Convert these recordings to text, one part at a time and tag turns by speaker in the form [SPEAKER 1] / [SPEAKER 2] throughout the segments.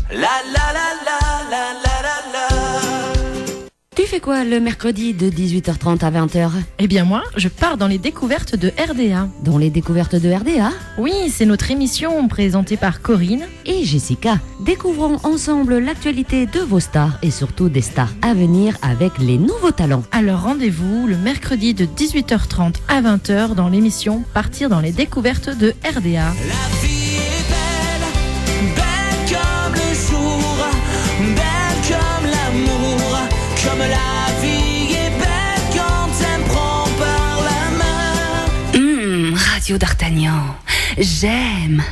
[SPEAKER 1] La la la la la la la la.
[SPEAKER 2] Tu fais quoi le mercredi de 18h30 à 20h?
[SPEAKER 3] Eh bien moi, je pars dans les découvertes de RDA.
[SPEAKER 2] Dans les découvertes de RDA?
[SPEAKER 3] Oui, c'est notre émission présentée par Corinne
[SPEAKER 2] et Jessica. Découvrons ensemble l'actualité de vos stars et surtout des stars à venir avec les nouveaux talents.
[SPEAKER 3] Alors rendez-vous le mercredi de 18h30 à 20h dans l'émission Partir dans les découvertes de RDA.
[SPEAKER 1] La vie est belle, belle comme le jour, belle comme l'amour, comme la vie est belle quand elle me prend par la main.
[SPEAKER 4] Radio d'Artagnan, j'aime.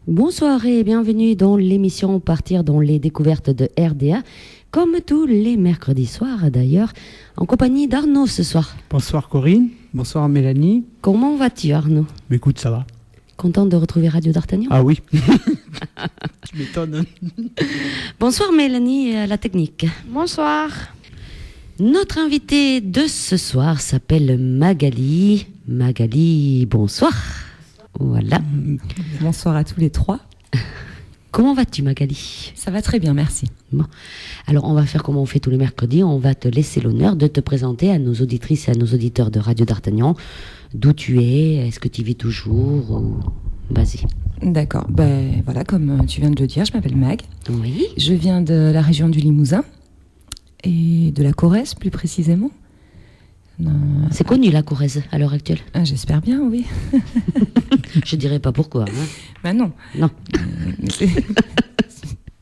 [SPEAKER 2] Bonsoir et bienvenue dans l'émission Partir dans les découvertes de RDA, comme tous les mercredis soirs d'ailleurs, en compagnie d'Arnaud ce soir.
[SPEAKER 5] Bonsoir Corinne, bonsoir Mélanie.
[SPEAKER 2] Comment vas-tu Arnaud?
[SPEAKER 5] Écoute, ça va.
[SPEAKER 2] Contente de retrouver Radio d'Artagnan?
[SPEAKER 5] Ah oui. Tu m'étonnes.
[SPEAKER 2] Bonsoir Mélanie à la technique.
[SPEAKER 6] Bonsoir.
[SPEAKER 2] Notre invitée de ce soir s'appelle Magali. Magali, bonsoir. Voilà.
[SPEAKER 7] Bonsoir à tous les trois.
[SPEAKER 2] Comment vas-tu Magali?
[SPEAKER 7] Ça va très bien, merci.
[SPEAKER 2] Bon. Alors on va faire comme on fait tous les mercredis, on va te laisser l'honneur de te présenter à nos auditrices et à nos auditeurs de Radio d'Artagnan. D'où tu es, est-ce que tu y vis toujours ou... Vas-y.
[SPEAKER 7] D'accord, ben voilà, comme tu viens de le dire, je m'appelle Mag.
[SPEAKER 2] Oui.
[SPEAKER 7] Je viens de la région du Limousin et de la Corrèze plus précisément.
[SPEAKER 2] C'est connu la Corrèze à l'heure actuelle.
[SPEAKER 7] J'espère bien, oui.
[SPEAKER 2] Je dirais pas pourquoi. Hein.
[SPEAKER 7] Ben non.
[SPEAKER 2] Non.
[SPEAKER 7] C'est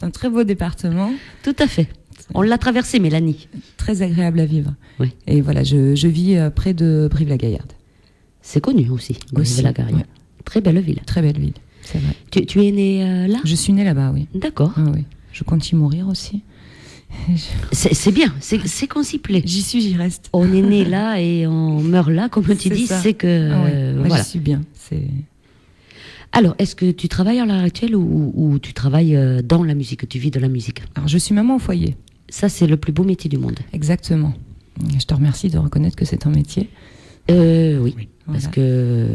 [SPEAKER 7] un très beau département.
[SPEAKER 2] Tout à fait. On l'a traversé, Mélanie.
[SPEAKER 7] Très agréable à vivre.
[SPEAKER 2] Oui.
[SPEAKER 7] Et voilà, je vis près de Brive-la-Gaillarde.
[SPEAKER 2] C'est connu aussi, Brive-la-Gaillarde.
[SPEAKER 7] Ouais.
[SPEAKER 2] Très belle ville.
[SPEAKER 7] Très belle ville, c'est vrai.
[SPEAKER 2] Tu es née là?
[SPEAKER 7] Je suis née là-bas, oui.
[SPEAKER 2] D'accord.
[SPEAKER 7] Ah, oui. Je compte y mourir aussi.
[SPEAKER 2] C'est bien, c'est qu'on s'y plaît.
[SPEAKER 7] J'y suis, j'y reste.
[SPEAKER 2] On est né là et on meurt là, comme tu dis,
[SPEAKER 7] ça.
[SPEAKER 2] c'est que...
[SPEAKER 7] Moi,
[SPEAKER 2] voilà.
[SPEAKER 7] j'y suis bien.
[SPEAKER 2] Alors, est-ce que tu travailles à l'heure actuelle ou tu travailles dans la musique, tu vis de la musique?
[SPEAKER 7] Alors, je suis maman au foyer.
[SPEAKER 2] Ça, c'est le plus beau métier du monde.
[SPEAKER 7] Exactement. Je te remercie de reconnaître que c'est un métier.
[SPEAKER 2] Oui.
[SPEAKER 7] Voilà.
[SPEAKER 2] Parce que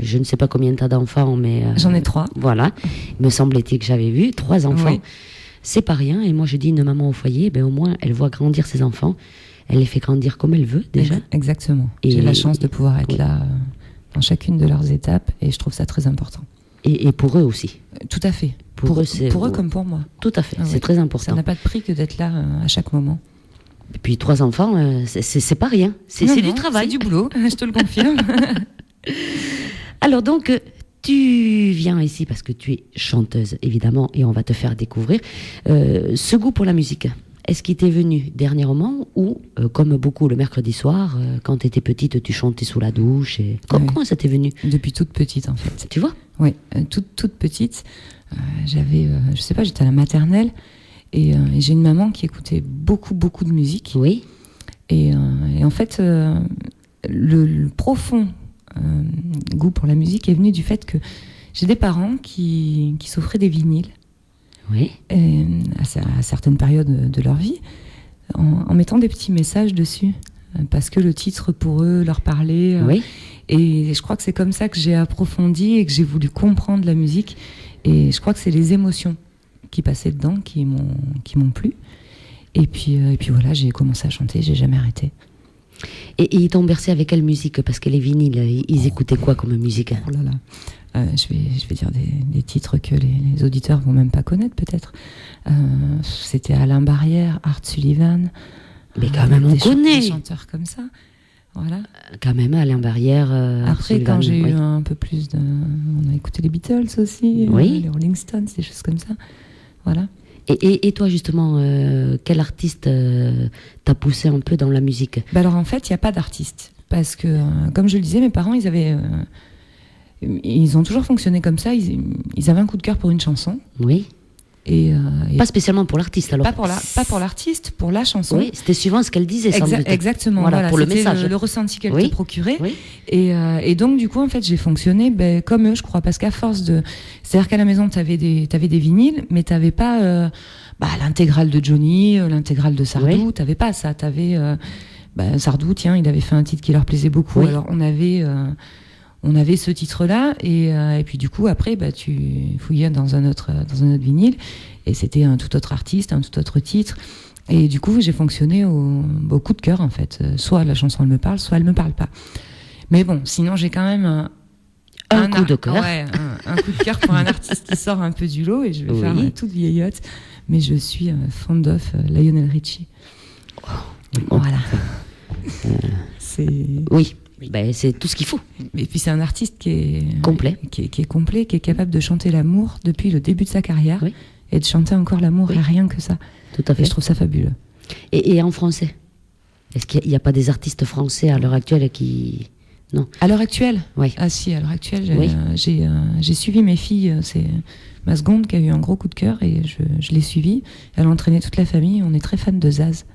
[SPEAKER 2] je ne sais pas combien tu as d'enfants, mais...
[SPEAKER 7] J'en ai 3.
[SPEAKER 2] Voilà. Il me semblait-il que j'avais vu 3 enfants.
[SPEAKER 7] Oui.
[SPEAKER 2] C'est pas rien. Et moi, je dis une maman au foyer, ben, au moins, elle voit grandir ses enfants. Elle les fait grandir comme elle veut, déjà.
[SPEAKER 7] Exactement.
[SPEAKER 2] Et
[SPEAKER 7] j'ai la chance de pouvoir être là dans chacune de leurs étapes et je trouve ça très important.
[SPEAKER 2] Et pour eux aussi.
[SPEAKER 7] Tout à fait.
[SPEAKER 2] Pour eux
[SPEAKER 7] comme pour moi.
[SPEAKER 2] Tout à fait.
[SPEAKER 7] Ah,
[SPEAKER 2] c'est
[SPEAKER 7] oui.
[SPEAKER 2] très important.
[SPEAKER 7] Ça n'a pas de prix que d'être là à chaque moment.
[SPEAKER 2] Et puis 3 enfants, c'est pas rien. C'est du travail.
[SPEAKER 7] C'est du boulot, je te le confirme.
[SPEAKER 2] Alors donc, tu viens ici parce que tu es chanteuse, évidemment, et on va te faire découvrir ce goût pour la musique. Est-ce qu'il t'est venu dernièrement ou, comme beaucoup le mercredi soir, quand tu étais petite, tu chantais sous la douche et... Comment ça t'est venu?
[SPEAKER 7] Depuis toute petite, en fait.
[SPEAKER 2] Tu vois?
[SPEAKER 7] Oui, toute petite. J'avais, je sais pas, j'étais à la maternelle et j'ai une maman qui écoutait beaucoup de musique.
[SPEAKER 2] Oui.
[SPEAKER 7] Et en fait, le profond goût pour la musique est venu du fait que j'ai des parents qui s'offraient des vinyles.
[SPEAKER 2] Oui.
[SPEAKER 7] À certaines périodes de leur vie, en mettant des petits messages dessus, parce que le titre pour eux leur parlait.
[SPEAKER 2] Oui.
[SPEAKER 7] Et je crois que c'est comme ça que j'ai approfondi et que j'ai voulu comprendre la musique. Et je crois que c'est les émotions qui passaient dedans qui m'ont plu. Et puis voilà, j'ai commencé à chanter, j'ai jamais arrêté.
[SPEAKER 2] Et ils t'ont bercé avec quelle musique? Parce que les vinyles, ils écoutaient quoi comme musique?
[SPEAKER 7] Oh là là. Je vais dire des titres que les auditeurs vont même pas connaître peut-être. C'était Alain Barrière, Art Sullivan.
[SPEAKER 2] Mais quand même on connaît.
[SPEAKER 7] Des chanteurs comme ça. Voilà.
[SPEAKER 2] Quand même Alain Barrière.
[SPEAKER 7] Après
[SPEAKER 2] Sullivan,
[SPEAKER 7] quand j'ai
[SPEAKER 2] oui.
[SPEAKER 7] eu un peu plus on a écouté les Beatles aussi,
[SPEAKER 2] oui.
[SPEAKER 7] Les Rolling Stones, des choses comme ça. Voilà.
[SPEAKER 2] Et toi justement, quel artiste t'a poussé un peu dans la musique?
[SPEAKER 7] Alors en fait, il n'y a pas d'artiste. Parce que, comme je le disais, mes parents, ils ont toujours fonctionné comme ça. Ils avaient un coup de cœur pour une chanson.
[SPEAKER 2] Oui.
[SPEAKER 7] Et
[SPEAKER 2] pas spécialement pour l'artiste alors.
[SPEAKER 7] Pas pour l'artiste, pour la chanson.
[SPEAKER 2] Oui, c'était suivant ce qu'elle disait.
[SPEAKER 7] Exactement.
[SPEAKER 2] Voilà, pour le
[SPEAKER 7] c'était
[SPEAKER 2] message.
[SPEAKER 7] Le ressenti qu'elle te procurait.
[SPEAKER 2] Oui.
[SPEAKER 7] Et donc du coup, en fait, j'ai fonctionné comme eux, je crois, parce qu'à force c'est-à-dire qu'à la maison, t'avais des vinyles, mais t'avais pas l'intégrale de Johnny, l'intégrale de Sardou. Oui. T'avais pas ça. T'avais Sardou, tiens, il avait fait un titre qui leur plaisait beaucoup.
[SPEAKER 2] Oui.
[SPEAKER 7] Alors on avait on avait ce titre-là, et puis du coup après tu fouillais dans un autre vinyle, et c'était un tout autre artiste, un tout autre titre, et du coup j'ai fonctionné au coup de cœur en fait. Soit la chanson elle me parle, soit elle me parle pas. Mais bon, sinon j'ai quand même
[SPEAKER 2] un coup de cœur.
[SPEAKER 7] Ouais, un coup de cœur pour un artiste qui sort un peu du lot, et je vais faire toute vieillotte, mais je suis fond of Lionel Richie. Voilà. C'est...
[SPEAKER 2] Oui, ben, c'est tout ce qu'il faut.
[SPEAKER 7] Et puis c'est un artiste qui est
[SPEAKER 2] complet,
[SPEAKER 7] qui est complet, qui est capable de chanter l'amour depuis le début de sa carrière,
[SPEAKER 2] oui.
[SPEAKER 7] Et de chanter encore l'amour, et rien que ça.
[SPEAKER 2] Tout à fait.
[SPEAKER 7] Et je trouve ça fabuleux.
[SPEAKER 2] Et en français, est-ce qu'il n'y a pas des artistes français à l'heure actuelle qui... Non.
[SPEAKER 7] À l'heure actuelle?
[SPEAKER 2] Oui.
[SPEAKER 7] Ah si, à l'heure actuelle,
[SPEAKER 2] Oui.
[SPEAKER 7] j'ai suivi mes filles. C'est ma seconde qui a eu un gros coup de cœur, et je l'ai suivie. Elle a entraîné toute la famille. On est très fan de Zaz.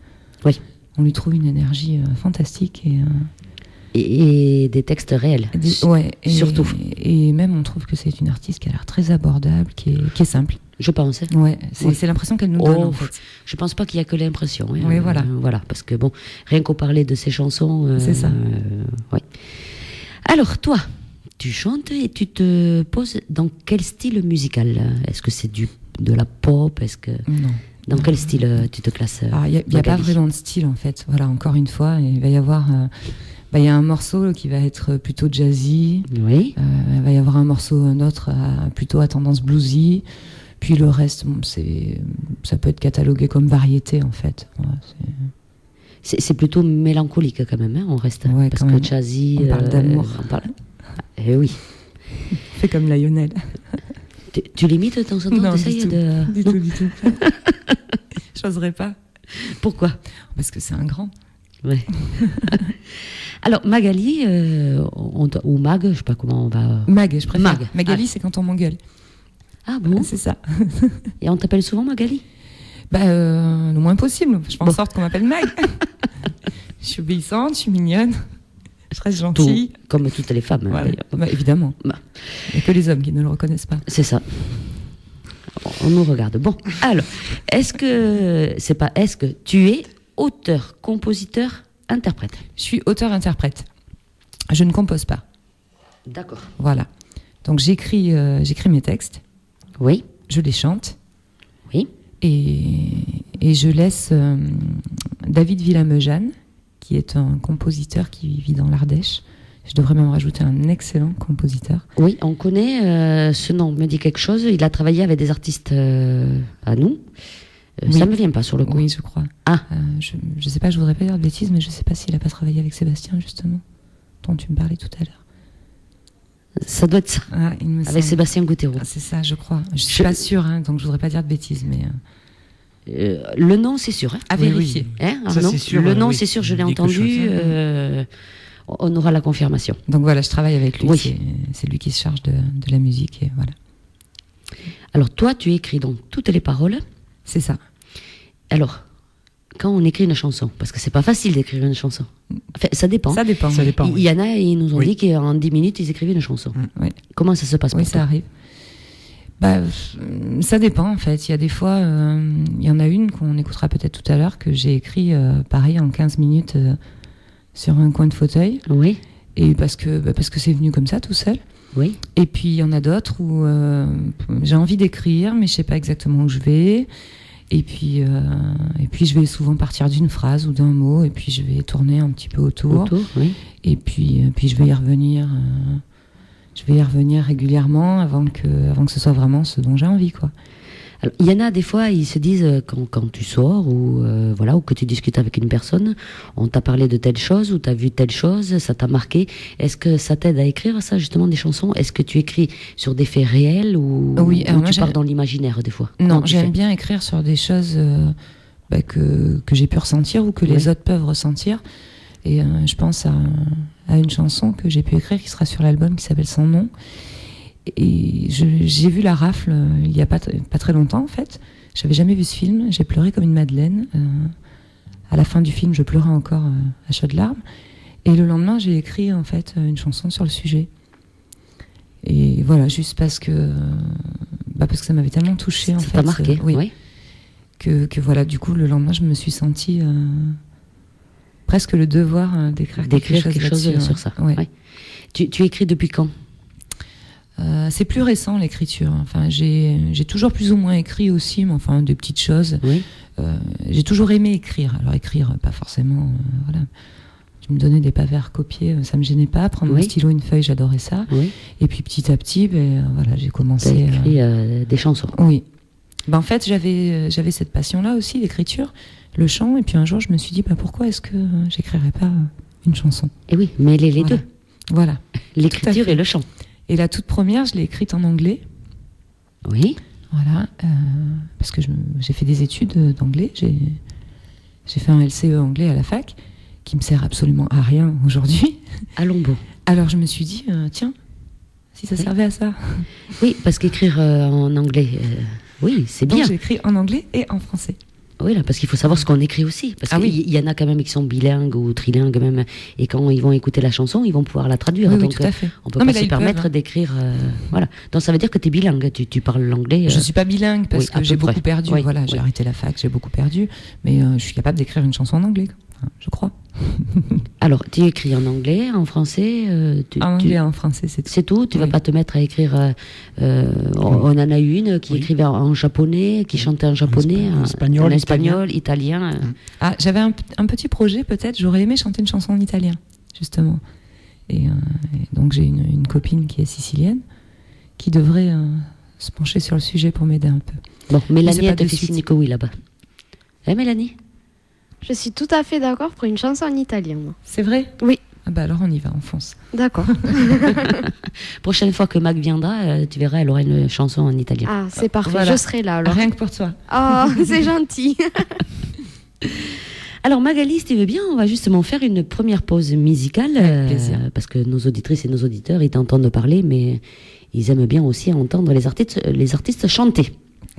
[SPEAKER 2] Oui.
[SPEAKER 7] On lui trouve une énergie fantastique,
[SPEAKER 2] et des textes réels. Surtout.
[SPEAKER 7] Et même on trouve que c'est une artiste qui a l'air très abordable, qui est simple.
[SPEAKER 2] Je pense.
[SPEAKER 7] Ouais, c'est l'impression qu'elle nous donne en fait.
[SPEAKER 2] Je pense pas qu'il y a que l'impression. Hein.
[SPEAKER 7] Oui, voilà.
[SPEAKER 2] Voilà, parce que bon, rien qu'au parler de ses chansons.
[SPEAKER 7] C'est ça.
[SPEAKER 2] Ouais. Alors toi, tu chantes et tu te poses dans quel style musical? Est-ce que c'est de la pop? Est-ce que
[SPEAKER 7] non.
[SPEAKER 2] Dans quel style tu te classes?
[SPEAKER 7] Il n'y a pas vraiment de style en fait. Voilà, encore une fois, il va y avoir. Il y a un morceau qui va être plutôt jazzy.
[SPEAKER 2] Oui.
[SPEAKER 7] Il va y avoir un autre plutôt à tendance bluesy. Puis le reste, ça peut être catalogué comme variété en fait. Voilà,
[SPEAKER 2] c'est plutôt mélancolique quand même, hein, on reste.
[SPEAKER 7] Ouais,
[SPEAKER 2] parce que jazzy.
[SPEAKER 7] On parle d'amour.
[SPEAKER 2] Eh oui.
[SPEAKER 7] Fait comme Lionel.
[SPEAKER 2] Tu limites de temps en temps?
[SPEAKER 7] Non,
[SPEAKER 2] t'essayes de...
[SPEAKER 7] du tout. J'oserais pas.
[SPEAKER 2] Pourquoi?
[SPEAKER 7] Parce que c'est un grand.
[SPEAKER 2] Ouais. Alors Magali, ou Mag, je sais pas comment on va...
[SPEAKER 7] Mag, je préfère.
[SPEAKER 2] Mag.
[SPEAKER 7] Magali, c'est quand on m'engueule.
[SPEAKER 2] Ah bon?
[SPEAKER 7] C'est ça.
[SPEAKER 2] Et on t'appelle souvent Magali?
[SPEAKER 7] Le moins possible. Je fais en sorte qu'on m'appelle Mag. Je suis obéissante, je suis mignonne. Je reste gentille.
[SPEAKER 2] Tout, comme toutes les femmes.
[SPEAKER 7] Voilà. Évidemment. Il n'y a que les hommes qui ne le reconnaissent pas.
[SPEAKER 2] C'est ça. On nous regarde. Bon, alors, est-ce que tu es auteur, compositeur, interprète?
[SPEAKER 7] Je suis auteur-interprète. Je ne compose pas.
[SPEAKER 2] D'accord.
[SPEAKER 7] Voilà. Donc j'écris mes textes.
[SPEAKER 2] Oui.
[SPEAKER 7] Je les chante.
[SPEAKER 2] Oui.
[SPEAKER 7] Et je laisse David Villamejane, qui est un compositeur qui vit dans l'Ardèche. Je devrais même rajouter un excellent compositeur. Oui,
[SPEAKER 2] on connaît ce nom, me dit quelque chose. Il a travaillé avec des artistes à nous. Oui. Ça ne me vient pas sur le coup.
[SPEAKER 7] Oui, je crois.
[SPEAKER 2] Ah.
[SPEAKER 7] Je ne sais pas, je voudrais pas dire de bêtises, mais je ne sais pas s'il n'a pas travaillé avec Sébastien, justement, dont tu me parlais tout à l'heure.
[SPEAKER 2] Ça doit être ça.
[SPEAKER 7] Ah, il me
[SPEAKER 2] avec
[SPEAKER 7] semble.
[SPEAKER 2] Sébastien Gauthiereau.
[SPEAKER 7] Ah, c'est ça, je crois. Je ne suis pas sûre, hein, donc je ne voudrais pas dire de bêtises, mais...
[SPEAKER 2] le nom, c'est sûr. Hein,
[SPEAKER 7] à vérifier.
[SPEAKER 2] Oui. Hein,
[SPEAKER 5] ça, c'est sûr.
[SPEAKER 2] Le nom, c'est sûr, je l'ai entendu. On aura la confirmation.
[SPEAKER 7] Donc voilà, je travaille avec lui.
[SPEAKER 2] Oui.
[SPEAKER 7] C'est lui qui se charge de la musique. Et voilà.
[SPEAKER 2] Alors toi, tu écris donc toutes les paroles.
[SPEAKER 7] C'est ça.
[SPEAKER 2] Alors, quand on écrit une chanson, parce que c'est pas facile d'écrire une chanson. Enfin, ça dépend.
[SPEAKER 7] Ça dépend.
[SPEAKER 5] Ça dépend.
[SPEAKER 2] Il y en a, ils nous ont dit qu'en 10 minutes, ils écrivaient une chanson.
[SPEAKER 7] Oui.
[SPEAKER 2] Comment ça se passe pour
[SPEAKER 7] Oui,
[SPEAKER 2] toi?
[SPEAKER 7] ça arrive. Ça dépend en fait. Il y a des fois, il y en a une qu'on écoutera peut-être tout à l'heure, que j'ai écrit pareil en 15 minutes sur un coin de fauteuil.
[SPEAKER 2] Oui.
[SPEAKER 7] Et parce que c'est venu comme ça tout seul.
[SPEAKER 2] Oui.
[SPEAKER 7] Et puis il y en a d'autres où j'ai envie d'écrire, mais je sais pas exactement où je vais. Et puis je vais souvent partir d'une phrase ou d'un mot, et puis je vais tourner un petit peu autour.
[SPEAKER 2] Oui.
[SPEAKER 7] Et puis je vais y revenir. Je vais y revenir régulièrement avant que ce soit vraiment ce dont j'ai envie, quoi.
[SPEAKER 2] Alors, il y en a des fois, ils se disent quand tu sors ou voilà, ou que tu discutes avec une personne, on t'a parlé de telle chose ou t'as vu telle chose, ça t'a marqué. Est-ce que ça t'aide à écrire ça, justement, des chansons? Est-ce que tu écris sur des faits réels ou tu pars dans l'imaginaire des fois?
[SPEAKER 7] Non, j'aime bien écrire sur des choses que j'ai pu ressentir ou que les autres peuvent ressentir. Et je pense à une chanson que j'ai pu écrire qui sera sur l'album, qui s'appelle Sans nom. Et j'ai vu La Rafle il y a pas très longtemps en fait. J'avais jamais vu ce film. J'ai pleuré comme une madeleine. À la fin du film, je pleurais encore à chaudes larmes. Et le lendemain, j'ai écrit en fait une chanson sur le sujet. Et voilà, juste parce que ça m'avait tellement touchée en fait.
[SPEAKER 2] Ça t'a marqué, oui.
[SPEAKER 7] Que voilà, du coup, le lendemain, je me suis sentie presque le devoir d'écrire quelque chose là-dessus,
[SPEAKER 2] sur ça.
[SPEAKER 7] Ouais.
[SPEAKER 2] Ouais. Tu écris depuis quand?
[SPEAKER 7] C'est plus récent l'écriture. Enfin, j'ai toujours plus ou moins écrit aussi, mais enfin des petites choses.
[SPEAKER 2] Oui.
[SPEAKER 7] J'ai toujours aimé écrire. Alors écrire, pas forcément. Voilà. Tu me donnais des pavés à recopier, ça me gênait pas. Prendre un stylo, une feuille, j'adorais ça.
[SPEAKER 2] Oui.
[SPEAKER 7] Et puis petit à petit, voilà, j'ai commencé.
[SPEAKER 2] T'as écrit des chansons.
[SPEAKER 7] Oui. En fait, j'avais cette passion-là aussi, l'écriture, le chant. Et puis un jour, je me suis dit, pourquoi est-ce que j'écrirais pas une chanson?
[SPEAKER 2] Et oui, mais les
[SPEAKER 7] voilà.
[SPEAKER 2] deux.
[SPEAKER 7] Voilà.
[SPEAKER 2] L'écriture et le chant.
[SPEAKER 7] Et la toute première, je l'ai écrite en anglais.
[SPEAKER 2] Oui.
[SPEAKER 7] Voilà, parce que j'ai fait des études d'anglais. J'ai fait un LCE anglais à la fac, qui me sert absolument à rien aujourd'hui.
[SPEAKER 2] Allons bon.
[SPEAKER 7] Alors je me suis dit, tiens, si ça servait à ça.
[SPEAKER 2] Oui, parce qu'écrire en anglais, oui, c'est bien.
[SPEAKER 7] Donc j'écris en anglais et en français.
[SPEAKER 2] Oui, là, parce qu'il faut savoir ce qu'on écrit aussi. Parce qu'il y en a quand même qui sont bilingues ou trilingues même. Et quand ils vont écouter la chanson, ils vont pouvoir la traduire.
[SPEAKER 7] Oui,
[SPEAKER 2] donc,
[SPEAKER 7] tout à fait.
[SPEAKER 2] on peut pas se permettre d'écrire. Voilà. Donc, ça veut dire que tu es bilingue. Tu parles l'anglais.
[SPEAKER 7] Je suis pas bilingue parce que j'ai beaucoup perdu.
[SPEAKER 2] Oui,
[SPEAKER 7] voilà, j'ai arrêté la fac, j'ai beaucoup perdu. Mais je suis capable d'écrire une chanson en anglais, je crois.
[SPEAKER 2] Alors, tu écris en anglais, en français
[SPEAKER 7] en anglais, en français, c'est tout.
[SPEAKER 2] C'est tout. Tu vas pas te mettre à écrire. On en a une qui écrivait en japonais, qui chantait en japonais, en espagnol, italien.
[SPEAKER 7] Ah, j'avais un petit projet, peut-être. J'aurais aimé chanter une chanson en italien, justement. Et donc, j'ai une copine qui est sicilienne, qui devrait se pencher sur le sujet pour m'aider un peu.
[SPEAKER 2] Bon, Mélanie, elle te fait signe que oui, là-bas. Mélanie?
[SPEAKER 6] Je suis tout à fait d'accord pour une chanson en italien. Moi.
[SPEAKER 7] C'est vrai?
[SPEAKER 6] Oui.
[SPEAKER 7] Ah alors on y va, on fonce.
[SPEAKER 6] D'accord.
[SPEAKER 2] Prochaine fois que Mag viendra, tu verras, elle aura une chanson en italien.
[SPEAKER 6] Ah, c'est parfait,
[SPEAKER 7] voilà.
[SPEAKER 6] je serai là alors.
[SPEAKER 7] Rien que pour toi.
[SPEAKER 6] Oh, c'est gentil.
[SPEAKER 2] Alors Magali, si tu veux bien, on va justement faire une première pause musicale.
[SPEAKER 7] Avec plaisir.
[SPEAKER 2] Parce que nos auditrices et nos auditeurs, ils t'entendent parler, mais ils aiment bien aussi entendre les artistes chanter.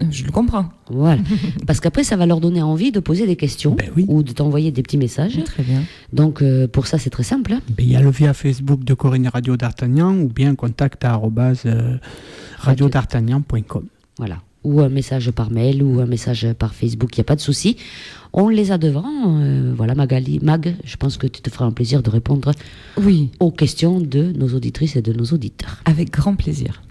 [SPEAKER 7] Je le comprends.
[SPEAKER 2] Voilà. Parce qu'après, ça va leur donner envie de poser des questions ou de t'envoyer des petits messages.
[SPEAKER 7] Très bien.
[SPEAKER 2] Donc, pour ça, c'est très simple.
[SPEAKER 5] Il y a le via Facebook de Corinne Radio d'Artagnan ou bien contact @radiodartagnan.com.
[SPEAKER 2] Voilà. Ou un message par mail ou un message par Facebook, il n'y a pas de souci. On les a devant. Voilà, Magali, Mag, je pense que tu te feras un plaisir de répondre aux questions de nos auditrices et de nos auditeurs.
[SPEAKER 7] Avec grand plaisir.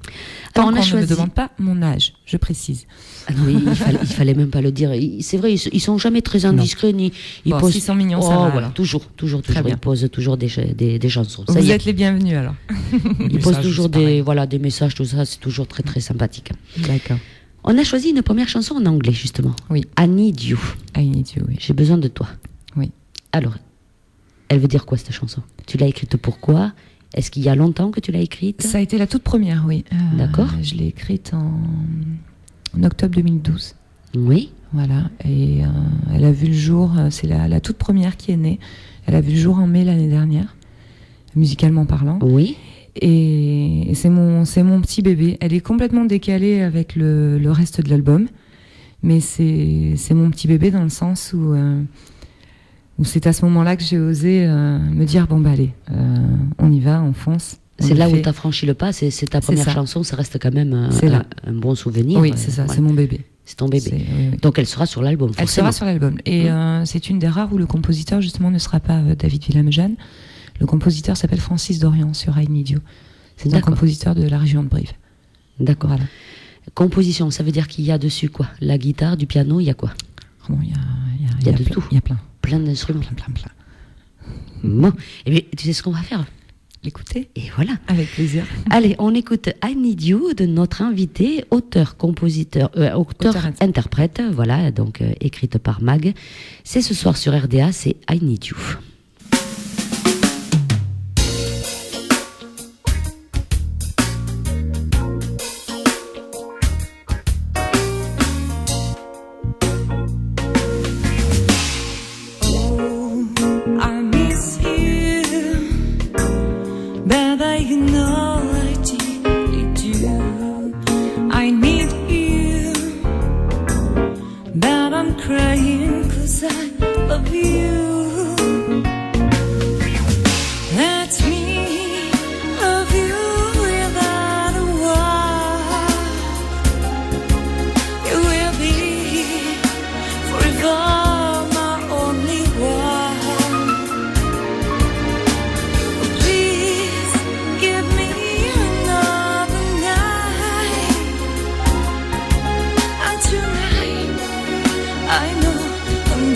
[SPEAKER 7] Tant qu'on ne me demande pas mon âge, je précise.
[SPEAKER 2] Ah non, il fallait même pas le dire. C'est vrai, ils sont jamais très indiscrets ni ils posent.
[SPEAKER 7] S'ils sont mignons, ça va.
[SPEAKER 2] Voilà, toujours. Ils posent toujours des chansons.
[SPEAKER 7] Vous êtes les bienvenus alors.
[SPEAKER 2] Ils posent toujours des messages, tout ça, c'est toujours très très sympathique.
[SPEAKER 7] D'accord.
[SPEAKER 2] On a choisi une première chanson en anglais justement.
[SPEAKER 7] Oui.
[SPEAKER 2] I Need You.
[SPEAKER 7] I Need You, oui.
[SPEAKER 2] J'ai besoin de toi.
[SPEAKER 7] Oui.
[SPEAKER 2] Alors, elle veut dire quoi cette chanson? Tu l'as écrite pourquoi? Est-ce qu'il y a longtemps que tu l'as écrite?
[SPEAKER 7] Ça a été la toute première, oui.
[SPEAKER 2] D'accord.
[SPEAKER 7] Je l'ai écrite en octobre 2012.
[SPEAKER 2] Oui.
[SPEAKER 7] Voilà. Et elle a vu le jour, c'est la toute première qui est née. Elle a vu le jour en mai l'année dernière, musicalement parlant.
[SPEAKER 2] Oui.
[SPEAKER 7] Et c'est mon petit bébé. Elle est complètement décalée avec le reste de l'album. Mais c'est mon petit bébé dans le sens où c'est à ce moment-là que j'ai osé me dire, allez, on y va, on fonce.
[SPEAKER 2] C'est là où tu as franchi le pas, c'est ta première chanson, ça reste quand même un bon souvenir.
[SPEAKER 7] Oui, c'est ça, c'est mon bébé.
[SPEAKER 2] C'est ton bébé.
[SPEAKER 7] Oui.
[SPEAKER 2] Donc elle sera sur l'album, forcément.
[SPEAKER 7] Elle sera sur l'album. Et c'est une des rares où le compositeur, justement, ne sera pas David Villamejane. Le compositeur s'appelle Francis Dorian sur I Need You. C'est un compositeur de la région de Brive.
[SPEAKER 2] D'accord. Voilà. Composition, ça veut dire qu'il y a dessus quoi? La guitare, du piano, il y a quoi?
[SPEAKER 7] Il y a de tout.
[SPEAKER 2] Il y a plein d'instruments.
[SPEAKER 7] Plein.
[SPEAKER 2] Bon, et bien, tu sais ce qu'on va faire?
[SPEAKER 7] L'écouter.
[SPEAKER 2] Et voilà.
[SPEAKER 7] Avec plaisir.
[SPEAKER 2] Allez, on écoute I Need You de notre invité, auteur-interprète, voilà, donc écrite par Mag. C'est ce soir sur RDA, c'est I Need You.
[SPEAKER 1] Crying 'cause I love you.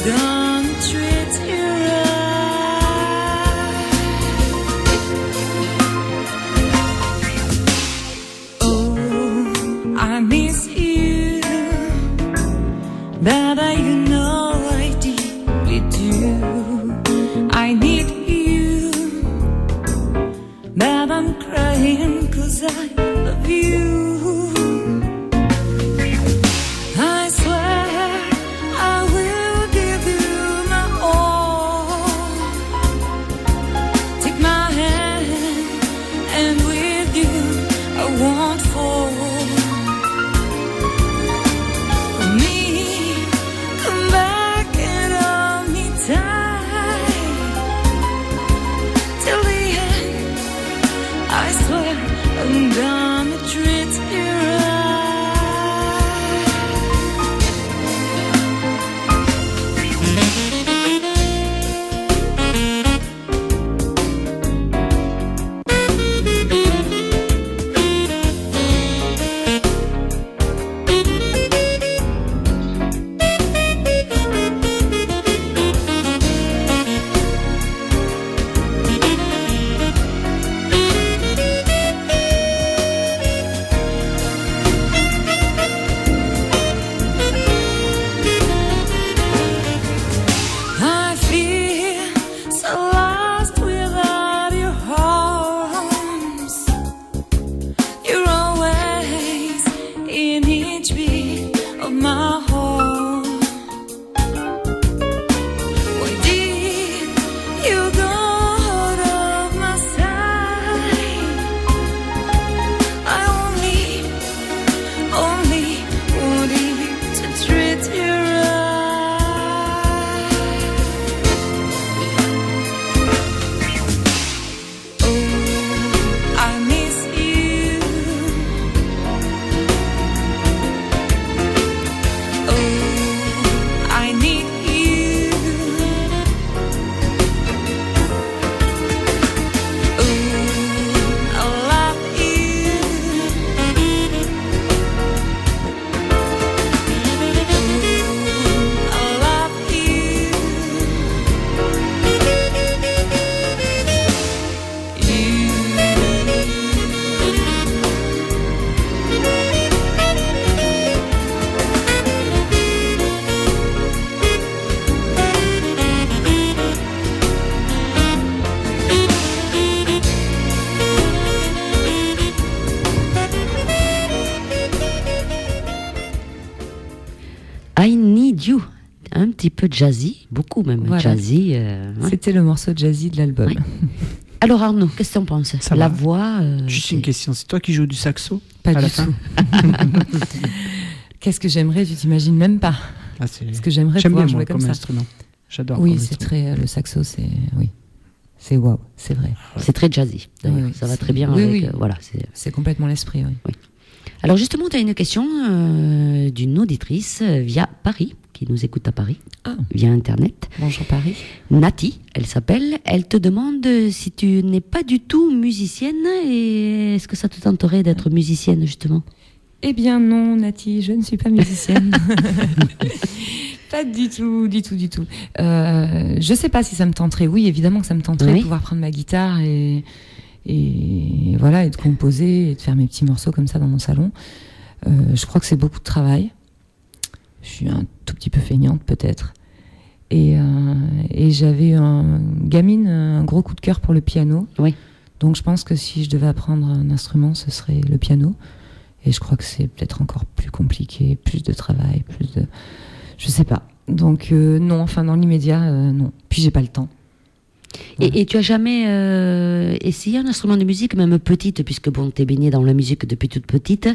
[SPEAKER 1] gonna treat you right. Oh, I miss you, baby, you know I deeply do. I need you, baby, I'm crying 'cause I love you. I swear I will give you my all. Take my hand, and with you I won't fall. For me, come back and hold me tight till the end. I swear I'm gonna treat you right. I feel so lost without your arms. You're always in each beat of my heart. Why did you go out of my sight? I only wanted to treat you right. Oh, I miss you. Oh, I need you. Oh, I love you. Oh, I love
[SPEAKER 2] I Need You. Un petit peu jazzy, beaucoup même
[SPEAKER 7] Voilà.
[SPEAKER 2] jazzy. Hein.
[SPEAKER 7] C'était le morceau jazzy de l'album.
[SPEAKER 2] Oui. Alors Arnaud, qu'est-ce que tu en penses?
[SPEAKER 5] Ça
[SPEAKER 2] La
[SPEAKER 5] va.
[SPEAKER 2] voix.
[SPEAKER 5] Juste une question, c'est toi qui joues du saxo
[SPEAKER 7] Pas
[SPEAKER 5] à la
[SPEAKER 7] du
[SPEAKER 5] fin
[SPEAKER 7] tout. Qu'est-ce que j'aimerais, tu t'imagines même pas.
[SPEAKER 5] Ah, c'est-
[SPEAKER 7] Parce que j'aimerais
[SPEAKER 5] J'aime bien
[SPEAKER 7] pouvoir
[SPEAKER 5] moi
[SPEAKER 7] jouer
[SPEAKER 5] comme
[SPEAKER 7] comme ça.
[SPEAKER 5] instrument. J'adore.
[SPEAKER 7] Oui,
[SPEAKER 5] comme
[SPEAKER 7] c'est
[SPEAKER 5] instrument.
[SPEAKER 7] très. Le saxo, c'est. Oui. C'est waouh, c'est vrai.
[SPEAKER 2] C'est très jazzy. d'ailleurs.
[SPEAKER 7] Oui, oui,
[SPEAKER 2] ça va
[SPEAKER 7] c'est-
[SPEAKER 2] très bien
[SPEAKER 7] oui,
[SPEAKER 2] avec.
[SPEAKER 7] oui.
[SPEAKER 2] Voilà. C'est...
[SPEAKER 7] C'est complètement l'esprit, oui.
[SPEAKER 2] Alors justement, tu as une question d'une auditrice via Paris, qui nous écoute à Paris,
[SPEAKER 7] Ah.
[SPEAKER 2] via Internet.
[SPEAKER 7] Bonjour Paris.
[SPEAKER 2] Nati, elle s'appelle. Elle te demande si tu n'es pas du tout musicienne et est-ce que ça te tenterait d'être musicienne justement?
[SPEAKER 7] Eh bien non, Nati, je ne suis pas musicienne. Pas du tout, du tout, du tout. Je sais pas si ça me tenterait. Oui, évidemment que ça me tenterait
[SPEAKER 2] Oui.
[SPEAKER 7] de pouvoir prendre ma guitare et voilà, et de composer et de faire mes petits morceaux comme ça dans mon salon. Je crois que c'est beaucoup de travail. Je suis un tout petit peu feignante peut-être. Et j'avais gamine un gros coup de cœur pour le piano.
[SPEAKER 2] Oui.
[SPEAKER 7] Donc je pense que si je devais apprendre un instrument, ce serait le piano. Et je crois que c'est peut-être encore plus compliqué, plus de travail, plus de... Je sais pas. Donc non, enfin dans l'immédiat, non. Puis j'ai pas le temps.
[SPEAKER 2] Et tu as jamais essayé un instrument de musique, même petite, puisque bon, t'es baignée dans la musique depuis toute petite,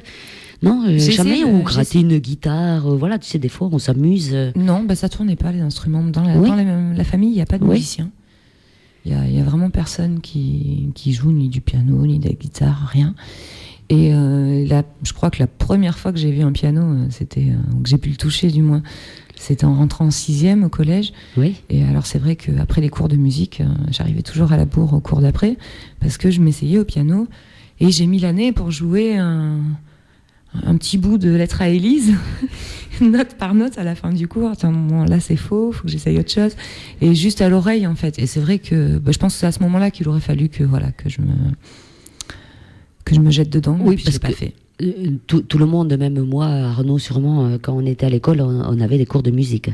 [SPEAKER 2] non?
[SPEAKER 7] J'ai
[SPEAKER 2] Jamais,
[SPEAKER 7] essayé,
[SPEAKER 2] ou gratter une guitare, voilà, tu sais, des fois on s'amuse.
[SPEAKER 7] Non, bah ça tournait pas les instruments. Dans
[SPEAKER 2] Oui.
[SPEAKER 7] la famille, il n'y a pas de
[SPEAKER 2] Oui.
[SPEAKER 7] musicien. Il y a vraiment personne qui joue ni du piano, ni de la guitare, rien. Et là, je crois que la première fois que j'ai vu un piano, c'était que j'ai pu le toucher du moins, c'était en rentrant en 6e au collège.
[SPEAKER 2] Oui.
[SPEAKER 7] Et alors c'est vrai qu'après les cours de musique, j'arrivais toujours à la bourre au cours d'après, parce que je m'essayais au piano, et j'ai mis l'année pour jouer un un petit bout de lettre à Élise, note par note à la fin du cours. Attends, bon, là c'est faux, faut que j'essaye autre chose. Et juste à l'oreille en fait. Et c'est vrai que je pense que c'est à ce moment-là qu'il aurait fallu que je me jette dedans.
[SPEAKER 2] Oui,
[SPEAKER 7] et puis
[SPEAKER 2] parce
[SPEAKER 7] je l'ai pas
[SPEAKER 2] que
[SPEAKER 7] fait.
[SPEAKER 2] Tout le monde, même moi, Arnaud sûrement, quand on était à l'école, on avait des cours de musique.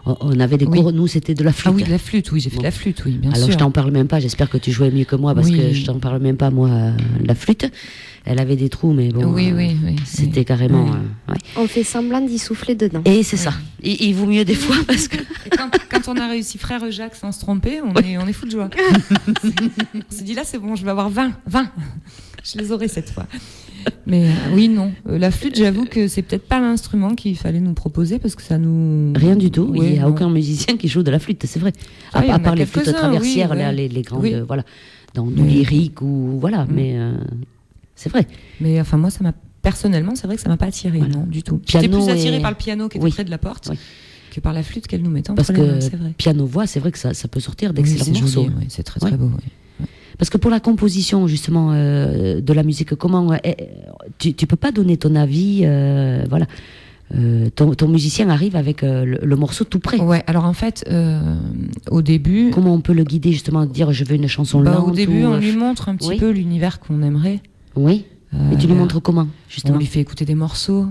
[SPEAKER 2] On avait des cours, nous c'était de la flûte.
[SPEAKER 7] Ah oui, de la flûte, oui, j'ai fait de la flûte, oui, bien sûr.
[SPEAKER 2] Alors je t'en parle même pas, j'espère que tu jouais mieux que moi parce que je t'en parle même pas, moi, la flûte. Elle avait des trous, mais bon,
[SPEAKER 7] oui,
[SPEAKER 2] c'était carrément...
[SPEAKER 7] Oui.
[SPEAKER 6] On fait semblant d'y souffler dedans.
[SPEAKER 2] Et c'est ça. Il vaut mieux des fois parce que...
[SPEAKER 7] Et quand on a réussi Frère Jacques sans se tromper, on est fou de joie. On s'est dit là c'est bon, je vais avoir 20. Je les aurai cette fois. Mais oui, non. La flûte, j'avoue que c'est peut-être pas l'instrument qu'il fallait nous proposer parce que ça nous...
[SPEAKER 2] Rien du tout.
[SPEAKER 7] Oui,
[SPEAKER 2] il n'y a
[SPEAKER 7] non.
[SPEAKER 2] aucun musicien qui joue de la flûte, c'est vrai.
[SPEAKER 7] Ah,
[SPEAKER 2] à part les flûtes
[SPEAKER 7] quelques-uns,
[SPEAKER 2] traversières,
[SPEAKER 7] oui,
[SPEAKER 2] là,
[SPEAKER 7] ouais.
[SPEAKER 2] les grandes,
[SPEAKER 7] Oui.
[SPEAKER 2] voilà, dans du lyrique ou voilà, mais c'est vrai.
[SPEAKER 7] Mais enfin, moi, personnellement, c'est vrai que ça m'a pas attiré, non, du tout. J'étais
[SPEAKER 2] Piano
[SPEAKER 7] plus attirée
[SPEAKER 2] et-
[SPEAKER 7] par le piano qui était
[SPEAKER 2] Oui.
[SPEAKER 7] près de la porte
[SPEAKER 2] Oui.
[SPEAKER 7] que par la flûte qu'elle nous mettait entre
[SPEAKER 2] Parce
[SPEAKER 7] les mains,
[SPEAKER 2] que
[SPEAKER 7] c'est vrai.
[SPEAKER 2] piano-voix, c'est vrai que ça peut sortir
[SPEAKER 7] Oui,
[SPEAKER 2] d'excellents
[SPEAKER 7] c'est
[SPEAKER 2] morceaux.
[SPEAKER 7] joli, oui, c'est très
[SPEAKER 2] Ouais.
[SPEAKER 7] très beau. Oui.
[SPEAKER 2] Parce que pour la composition, justement, de la musique, comment tu peux pas donner ton avis, voilà. Ton musicien arrive avec le morceau tout prêt.
[SPEAKER 7] Ouais, alors en fait, au début,
[SPEAKER 2] Comment on peut le guider, justement, dire je veux une chanson lente
[SPEAKER 7] au début,
[SPEAKER 2] ou,
[SPEAKER 7] on lui montre un petit
[SPEAKER 2] oui.
[SPEAKER 7] peu l'univers qu'on aimerait.
[SPEAKER 2] Oui. Et tu lui montres comment,
[SPEAKER 7] On
[SPEAKER 2] justement
[SPEAKER 7] lui fait écouter des morceaux,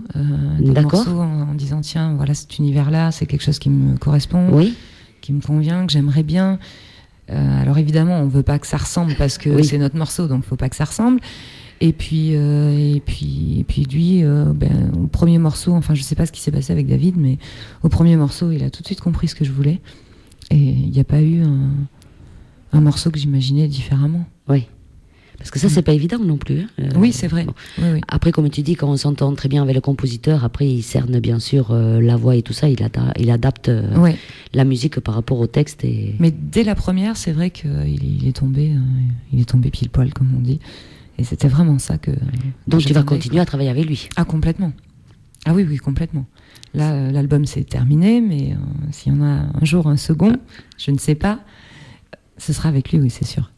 [SPEAKER 2] D'accord.
[SPEAKER 7] en disant tiens, voilà cet univers-là, c'est quelque chose qui me correspond,
[SPEAKER 2] Oui.
[SPEAKER 7] qui me convient, que j'aimerais bien. Alors évidemment, on veut pas que ça ressemble parce que
[SPEAKER 2] Oui.
[SPEAKER 7] c'est notre morceau, donc faut pas que ça ressemble. Et puis lui, au premier morceau, enfin je sais pas ce qui s'est passé avec David, mais au premier morceau, il a tout de suite compris ce que je voulais. Et il n'y a pas eu un morceau que j'imaginais différemment.
[SPEAKER 2] Oui. Parce que ça, c'est pas évident non plus. Hein.
[SPEAKER 7] Oui, c'est vrai.
[SPEAKER 2] bon.
[SPEAKER 7] Oui.
[SPEAKER 2] Après, comme tu dis, quand on s'entend très bien avec le compositeur, après, il cerne bien sûr la voix et tout ça. Il adapte
[SPEAKER 7] Ouais.
[SPEAKER 2] la musique par rapport au texte. Et...
[SPEAKER 7] Mais dès la première, c'est vrai qu'il est tombé pile poil, comme on dit. Et c'était vraiment ça que.
[SPEAKER 2] Donc, tu vas
[SPEAKER 7] j'attendais,
[SPEAKER 2] continuer
[SPEAKER 7] quoi.
[SPEAKER 2] à travailler avec lui.
[SPEAKER 7] Ah, complètement. Ah oui, complètement. Là, l'album c'est terminé, mais s'il y en a un jour un second, je ne sais pas, ce sera avec lui, oui, c'est sûr.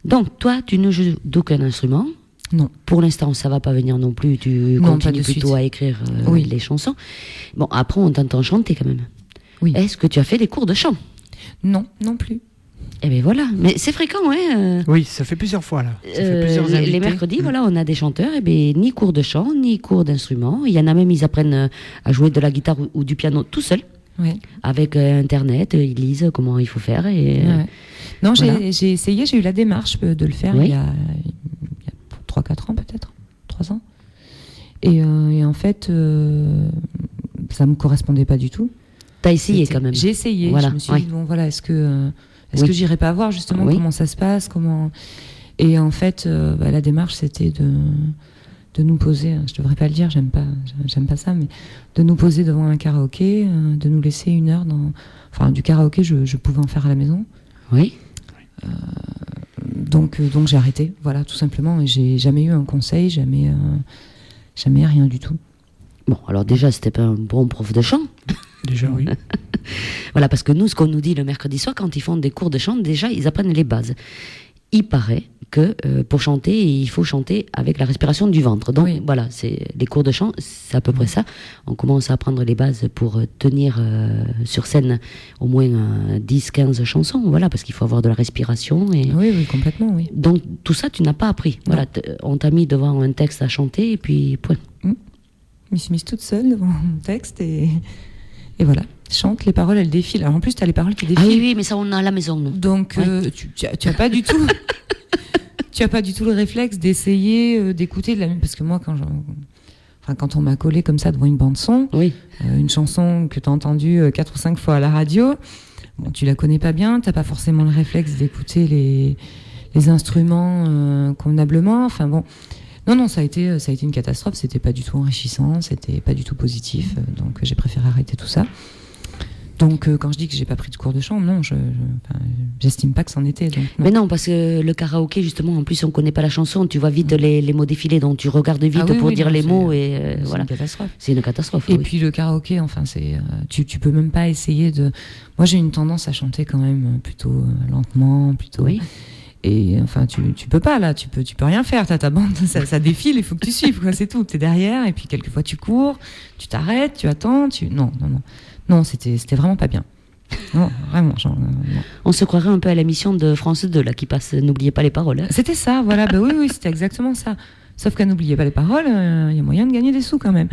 [SPEAKER 2] Donc, toi, tu ne joues d'aucun instrument.
[SPEAKER 7] Non.
[SPEAKER 2] Pour l'instant, ça va pas venir non plus. Tu
[SPEAKER 7] Non, pas
[SPEAKER 2] continues
[SPEAKER 7] de
[SPEAKER 2] plutôt
[SPEAKER 7] suite.
[SPEAKER 2] à écrire
[SPEAKER 7] Oui.
[SPEAKER 2] les chansons. Bon, après, on t'entend chanter quand même.
[SPEAKER 7] Oui.
[SPEAKER 2] Est-ce que tu as fait des cours de chant?
[SPEAKER 7] Non, non plus.
[SPEAKER 2] Eh bien voilà. Mais c'est fréquent, hein.
[SPEAKER 5] Oui, ça fait plusieurs fois là. Ça fait plusieurs
[SPEAKER 2] Les
[SPEAKER 5] invités.
[SPEAKER 2] mercredis, voilà, on a des chanteurs, et ben ni cours de chant, ni cours d'instrument. Il y en a même, ils apprennent à jouer de la guitare ou du piano tout seul,
[SPEAKER 7] Ouais.
[SPEAKER 2] avec Internet, ils lisent comment il faut faire. Et,
[SPEAKER 7] Ouais. Non,
[SPEAKER 2] voilà.
[SPEAKER 7] j'ai essayé, j'ai eu la démarche de le faire
[SPEAKER 2] Oui.
[SPEAKER 7] il y a 3-4 ans peut-être, 3 ans. Et en fait, ça me correspondait pas du tout.
[SPEAKER 2] T'as essayé quand même.
[SPEAKER 7] J'ai essayé.
[SPEAKER 2] Voilà,
[SPEAKER 7] Je me suis
[SPEAKER 2] ouais.
[SPEAKER 7] dit bon voilà, est-ce que
[SPEAKER 2] Oui.
[SPEAKER 7] j'irais pas voir justement
[SPEAKER 2] Oui.
[SPEAKER 7] comment ça se passe, comment. Et en fait, la démarche c'était de nous poser. Je devrais pas le dire, j'aime pas ça, mais de nous poser devant un karaoké, de nous laisser 1 heure enfin du karaoké, je pouvais en faire à la maison.
[SPEAKER 2] Oui.
[SPEAKER 7] Donc j'ai arrêté, voilà, tout simplement. Et j'ai jamais eu un conseil, jamais rien du tout.
[SPEAKER 2] Bon, alors déjà, c'était pas un bon prof de chant.
[SPEAKER 5] Déjà, oui.
[SPEAKER 2] Voilà, parce que nous, ce qu'on nous dit le mercredi soir, quand ils font des cours de chant, déjà, ils apprennent les bases. Il paraît que pour chanter, il faut chanter avec la respiration du ventre. Donc
[SPEAKER 7] Oui.
[SPEAKER 2] voilà, c'est les cours de chant, c'est à peu près ça. On commence à apprendre les bases pour tenir sur scène au moins 10-15 chansons, voilà, parce qu'il faut avoir de la respiration. Et...
[SPEAKER 7] Oui, complètement, oui.
[SPEAKER 2] Donc tout ça, tu n'as pas appris.
[SPEAKER 7] Non.
[SPEAKER 2] Voilà, on t'a mis devant un texte à chanter et puis point.
[SPEAKER 7] Je me suis mise toute seule devant mon texte et voilà. Chante, les paroles, elles défilent. Alors en plus, tu as les paroles qui défilent.
[SPEAKER 2] Ah oui, oui, mais ça, on a à la maison, nous.
[SPEAKER 7] Donc,
[SPEAKER 2] Ouais.
[SPEAKER 7] tu as pas du tout, tu as pas du tout le réflexe d'essayer d'écouter de la musique. Parce que moi, quand on m'a collé comme ça devant une bande son,
[SPEAKER 2] Oui.
[SPEAKER 7] une chanson que tu as entendue 4 ou 5 fois à la radio, bon, tu la connais pas bien, t'as pas forcément le réflexe d'écouter les instruments convenablement. Enfin bon, non, ça a été une catastrophe. C'était pas du tout enrichissant, c'était pas du tout positif. Donc j'ai préféré arrêter tout ça. Donc quand je dis que j'ai pas pris de cours de chant, non, j'estime pas que c'en était. Donc, non.
[SPEAKER 2] Mais non, parce que le karaoké, justement, en plus, on connaît pas la chanson, tu vois vite les mots défiler, donc tu regardes vite
[SPEAKER 7] Ah oui,
[SPEAKER 2] pour
[SPEAKER 7] oui,
[SPEAKER 2] dire
[SPEAKER 7] non,
[SPEAKER 2] les
[SPEAKER 7] c'est-
[SPEAKER 2] mots et
[SPEAKER 7] C'est
[SPEAKER 2] voilà.
[SPEAKER 7] une catastrophe.
[SPEAKER 2] C'est une catastrophe.
[SPEAKER 7] Et
[SPEAKER 2] oui.
[SPEAKER 7] puis le karaoké, enfin, tu peux même pas essayer de. Moi, j'ai une tendance à chanter quand même plutôt lentement, plutôt.
[SPEAKER 2] Oui.
[SPEAKER 7] Et enfin, tu peux pas là, tu peux rien faire. T'as ta bande, ça défile, il faut que tu suives, quoi, c'est tout. T'es derrière, et puis quelquefois tu cours, tu t'arrêtes, tu attends, non, c'était vraiment pas bien. Non, vraiment. Genre, non.
[SPEAKER 2] On se croirait un peu à l'émission de France 2 là qui passe. N'oubliez pas les paroles. Hein.
[SPEAKER 7] C'était ça, voilà. Bah oui, c'était exactement ça. Sauf qu'à n'oubliez pas les paroles, il y a moyen de gagner des sous quand même.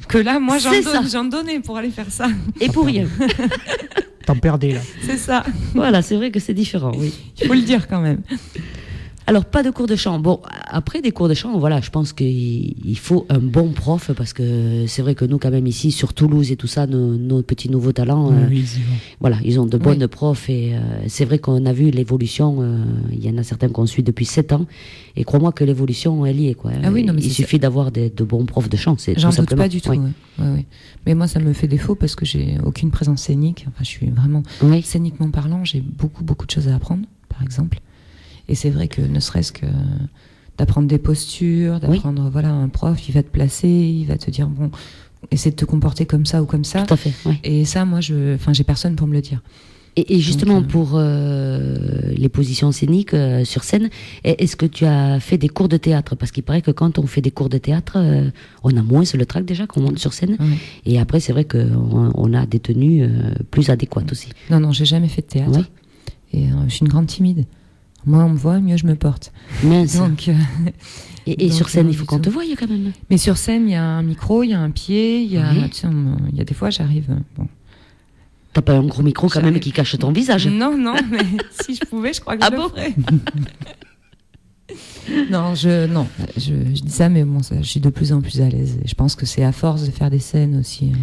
[SPEAKER 7] Que là, moi, j'en donnais pour aller faire ça.
[SPEAKER 2] Et pour rien.
[SPEAKER 5] T'en perdais là.
[SPEAKER 7] C'est ça.
[SPEAKER 2] Voilà, c'est vrai que c'est différent, oui.
[SPEAKER 7] Il faut le dire quand même.
[SPEAKER 2] Alors, pas de cours de chant. Bon, après des cours de chant, voilà, je pense qu'il faut un bon prof parce que c'est vrai que nous, quand même, ici, sur Toulouse et tout ça, nos petits nouveaux talents, voilà, ils ont de bonnes profs et c'est vrai qu'on a vu l'évolution. Il y en a certains qu'on suit depuis 7 ans et crois-moi que l'évolution, elle y est, quoi.
[SPEAKER 7] Ah oui, non, mais
[SPEAKER 2] il suffit d'avoir de bons profs de chant, c'est
[SPEAKER 7] J'en
[SPEAKER 2] tout
[SPEAKER 7] doute
[SPEAKER 2] simplement.
[SPEAKER 7] pas du tout.
[SPEAKER 2] Oui.
[SPEAKER 7] Ouais. Mais moi, ça me fait défaut parce que j'ai aucune présence scénique. Enfin, je suis vraiment scéniquement parlant. J'ai beaucoup de choses à apprendre, par exemple. Et c'est vrai que ne serait-ce que d'apprendre des postures, d'apprendre, voilà, un prof, il va te placer, il va te dire, bon, essaie de te comporter comme ça ou comme ça.
[SPEAKER 2] Tout à fait, ouais.
[SPEAKER 7] Et ça, moi, j'ai personne pour me le dire.
[SPEAKER 2] Et justement, pour les positions scéniques sur scène, est-ce que tu as fait des cours de théâtre? Parce qu'il paraît que quand on fait des cours de théâtre, on a moins sur le trac déjà quand on monte sur scène.
[SPEAKER 7] Ouais.
[SPEAKER 2] Et après, c'est vrai qu'on a des tenues plus adéquates aussi.
[SPEAKER 7] Non, j'ai jamais fait de théâtre.
[SPEAKER 2] Oui.
[SPEAKER 7] Et je suis une grande timide. Moins on me voit, mieux je me porte.
[SPEAKER 2] Mince.
[SPEAKER 7] Donc,
[SPEAKER 2] et sur scène, il faut qu'on te voie quand même.
[SPEAKER 7] Mais sur scène, il y a un micro, il y a un pied, il y a des fois, j'arrive... Bon.
[SPEAKER 2] T'as pas un gros micro quand même qui cache ton visage?
[SPEAKER 7] Non, mais si je pouvais, je crois que je le ferais. Non, je dis ça, mais bon, je suis de plus en plus à l'aise. Et je pense que c'est à force de faire des scènes aussi.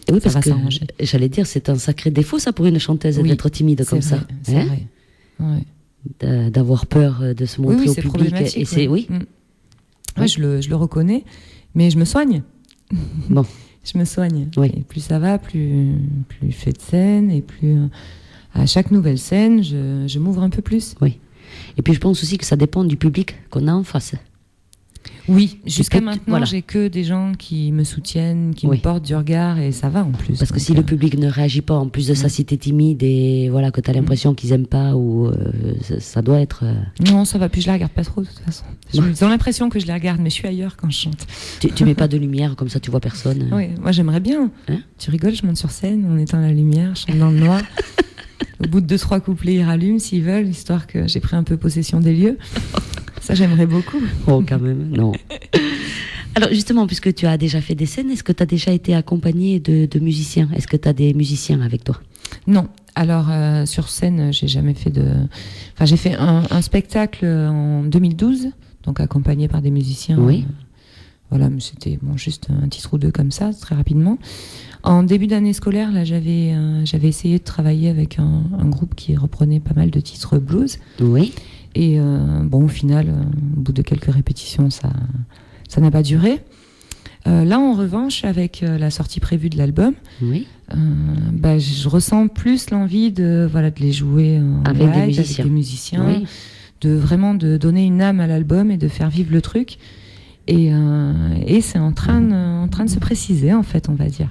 [SPEAKER 2] Et oui, parce
[SPEAKER 7] va
[SPEAKER 2] que
[SPEAKER 7] s'arranger.
[SPEAKER 2] j'allais dire, c'est un sacré défaut ça pour une chanteuse d'être timide comme ça.
[SPEAKER 7] C'est vrai. Ouais.
[SPEAKER 2] D'avoir peur de se montrer au public.
[SPEAKER 7] Problématique.
[SPEAKER 2] Et c'est oui.
[SPEAKER 7] Ouais, je le reconnais, mais je me soigne.
[SPEAKER 2] Bon.
[SPEAKER 7] Je me soigne.
[SPEAKER 2] Oui.
[SPEAKER 7] Et plus ça va, plus je fais de scènes et plus à chaque nouvelle scène, je m'ouvre un peu plus.
[SPEAKER 2] Oui. Et puis je pense aussi que ça dépend du public qu'on a en face.
[SPEAKER 7] Oui, jusqu'à maintenant,
[SPEAKER 2] voilà.
[SPEAKER 7] j'ai que des gens qui me soutiennent, qui me portent du regard et ça va en plus.
[SPEAKER 2] Parce que si le public ne réagit pas, en plus de ça, si t'es timide et voilà, que t'as l'impression qu'ils aiment pas ou ça doit être...
[SPEAKER 7] Non, ça va, puis je les regarde pas trop de toute façon. Ils ont l'impression que je les regarde, mais je suis ailleurs quand je chante.
[SPEAKER 2] Tu mets pas de lumière, comme ça tu vois personne.
[SPEAKER 7] Oui, moi j'aimerais bien.
[SPEAKER 2] Hein?
[SPEAKER 7] Tu rigoles, je monte sur scène, on éteint la lumière, je chante dans le noir. Au bout de 2-3 couplets, ils rallument s'ils veulent, histoire que j'ai pris un peu possession des lieux. Ça, j'aimerais beaucoup.
[SPEAKER 2] Oh, quand même, non. Alors, justement, puisque tu as déjà fait des scènes, est-ce que tu as déjà été accompagné de musiciens? Est-ce que tu as des musiciens avec toi?
[SPEAKER 7] Non. Alors, sur scène, j'ai jamais fait de... Enfin, j'ai fait un spectacle en 2012, donc accompagné par des musiciens.
[SPEAKER 2] Oui.
[SPEAKER 7] Voilà, mais c'était juste un titre ou deux comme ça, très rapidement. En début d'année scolaire, là, j'avais essayé de travailler avec un groupe qui reprenait pas mal de titres blues.
[SPEAKER 2] Oui.
[SPEAKER 7] Et au final, au bout de quelques répétitions, ça n'a pas duré. Là, en revanche, avec la sortie prévue de l'album, je ressens plus l'envie de les jouer
[SPEAKER 2] avec
[SPEAKER 7] live,
[SPEAKER 2] des musiciens,
[SPEAKER 7] avec des musiciens, de vraiment de donner une âme à l'album et de faire vivre le truc. Et c'est en train de se préciser, en fait, on va dire.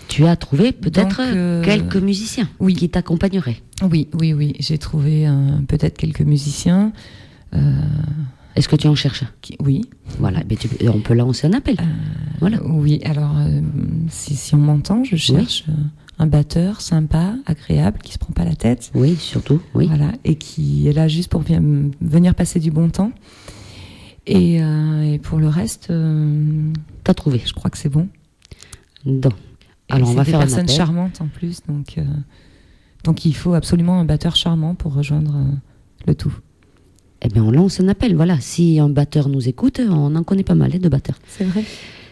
[SPEAKER 2] Tu as trouvé peut-être quelques musiciens qui t'accompagneraient? Oui,
[SPEAKER 7] j'ai trouvé peut-être quelques musiciens.
[SPEAKER 2] Est-ce que tu en cherches?
[SPEAKER 7] Oui.
[SPEAKER 2] Voilà, on peut lancer un appel. Voilà.
[SPEAKER 7] Oui, alors si on m'entend, je cherche un batteur sympa, agréable, qui se prend pas la tête.
[SPEAKER 2] Oui, surtout, oui.
[SPEAKER 7] Voilà, et qui est là juste pour venir passer du bon temps. Et pour le reste,
[SPEAKER 2] t'as trouvé?
[SPEAKER 7] Je crois que c'est bon.
[SPEAKER 2] Donc. Alors on va faire un appel.
[SPEAKER 7] C'est des personnes charmantes en plus, donc il faut absolument un batteur charmant pour rejoindre le tout.
[SPEAKER 2] Eh bien on lance un appel, voilà. Si un batteur nous écoute, on en connaît pas mal de batteurs.
[SPEAKER 7] C'est vrai.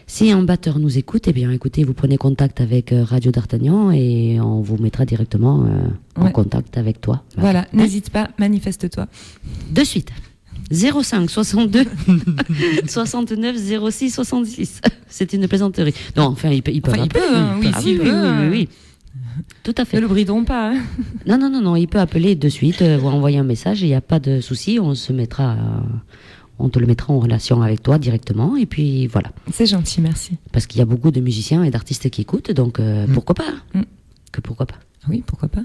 [SPEAKER 2] Si un batteur nous écoute, eh bien écoutez, vous prenez contact avec Radio d'Artagnan et on vous mettra directement en contact avec toi.
[SPEAKER 7] Voilà, n'hésite pas, manifeste-toi.
[SPEAKER 2] De suite. 05 62 69 06 66. C'est une plaisanterie. Non, enfin, il peut appeler.
[SPEAKER 7] S'il veut.
[SPEAKER 2] Oui. Tout à fait.
[SPEAKER 7] Ne le bridons pas. Hein.
[SPEAKER 2] Non, il peut appeler de suite, ou envoyer un message, il n'y a pas de souci, on te le mettra en relation avec toi directement, et puis voilà.
[SPEAKER 7] C'est gentil, merci.
[SPEAKER 2] Parce qu'il y a beaucoup de musiciens et d'artistes qui écoutent, donc pourquoi pas? Pourquoi pas?
[SPEAKER 7] Oui, pourquoi pas.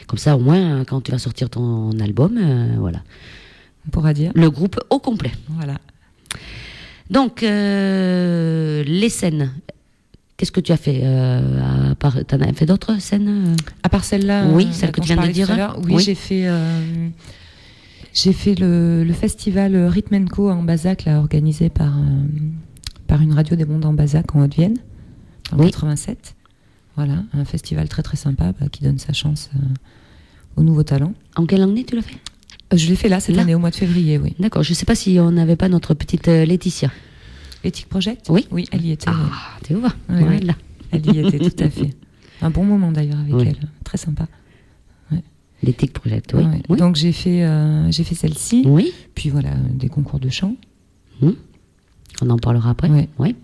[SPEAKER 2] Comme ça, au moins, quand tu vas sortir ton album, voilà.
[SPEAKER 7] on pourra dire.
[SPEAKER 2] Le groupe au complet.
[SPEAKER 7] Voilà.
[SPEAKER 2] Donc, les scènes, qu'est-ce que tu as fait t'en as fait d'autres scènes
[SPEAKER 7] À part celle-là,
[SPEAKER 2] Oui, celle que
[SPEAKER 7] dont
[SPEAKER 2] tu viens
[SPEAKER 7] je
[SPEAKER 2] de dire.
[SPEAKER 7] parlais tout à l'heure, oui,
[SPEAKER 2] Oui.
[SPEAKER 7] j'ai fait le festival Rhythm & Co en Bazac, là, organisé par une radio des mondes en Bazac en Haute-Vienne, en
[SPEAKER 2] Oui.
[SPEAKER 7] 87. Voilà, un festival très très sympa qui donne sa chance aux nouveaux talents.
[SPEAKER 2] En quelle année tu l'as fait?
[SPEAKER 7] Je l'ai fait là, cette
[SPEAKER 2] Là
[SPEAKER 7] année, au mois de février, oui.
[SPEAKER 2] D'accord, je ne sais pas si on n'avait pas notre petite Laetitia.
[SPEAKER 7] Ethic Project?
[SPEAKER 2] Oui.
[SPEAKER 7] Oui, elle y était.
[SPEAKER 2] Ah, tu vois,
[SPEAKER 7] Oui, oui.
[SPEAKER 2] voilà.
[SPEAKER 7] Elle y était, tout à fait. Un bon moment d'ailleurs avec
[SPEAKER 2] Oui.
[SPEAKER 7] elle, très sympa.
[SPEAKER 2] L'éthique Project, oui.
[SPEAKER 7] Ouais.
[SPEAKER 2] Oui.
[SPEAKER 7] Donc j'ai fait celle-ci,
[SPEAKER 2] Oui.
[SPEAKER 7] puis voilà, des concours de chant.
[SPEAKER 2] On en parlera après.
[SPEAKER 7] Ouais.
[SPEAKER 2] Oui.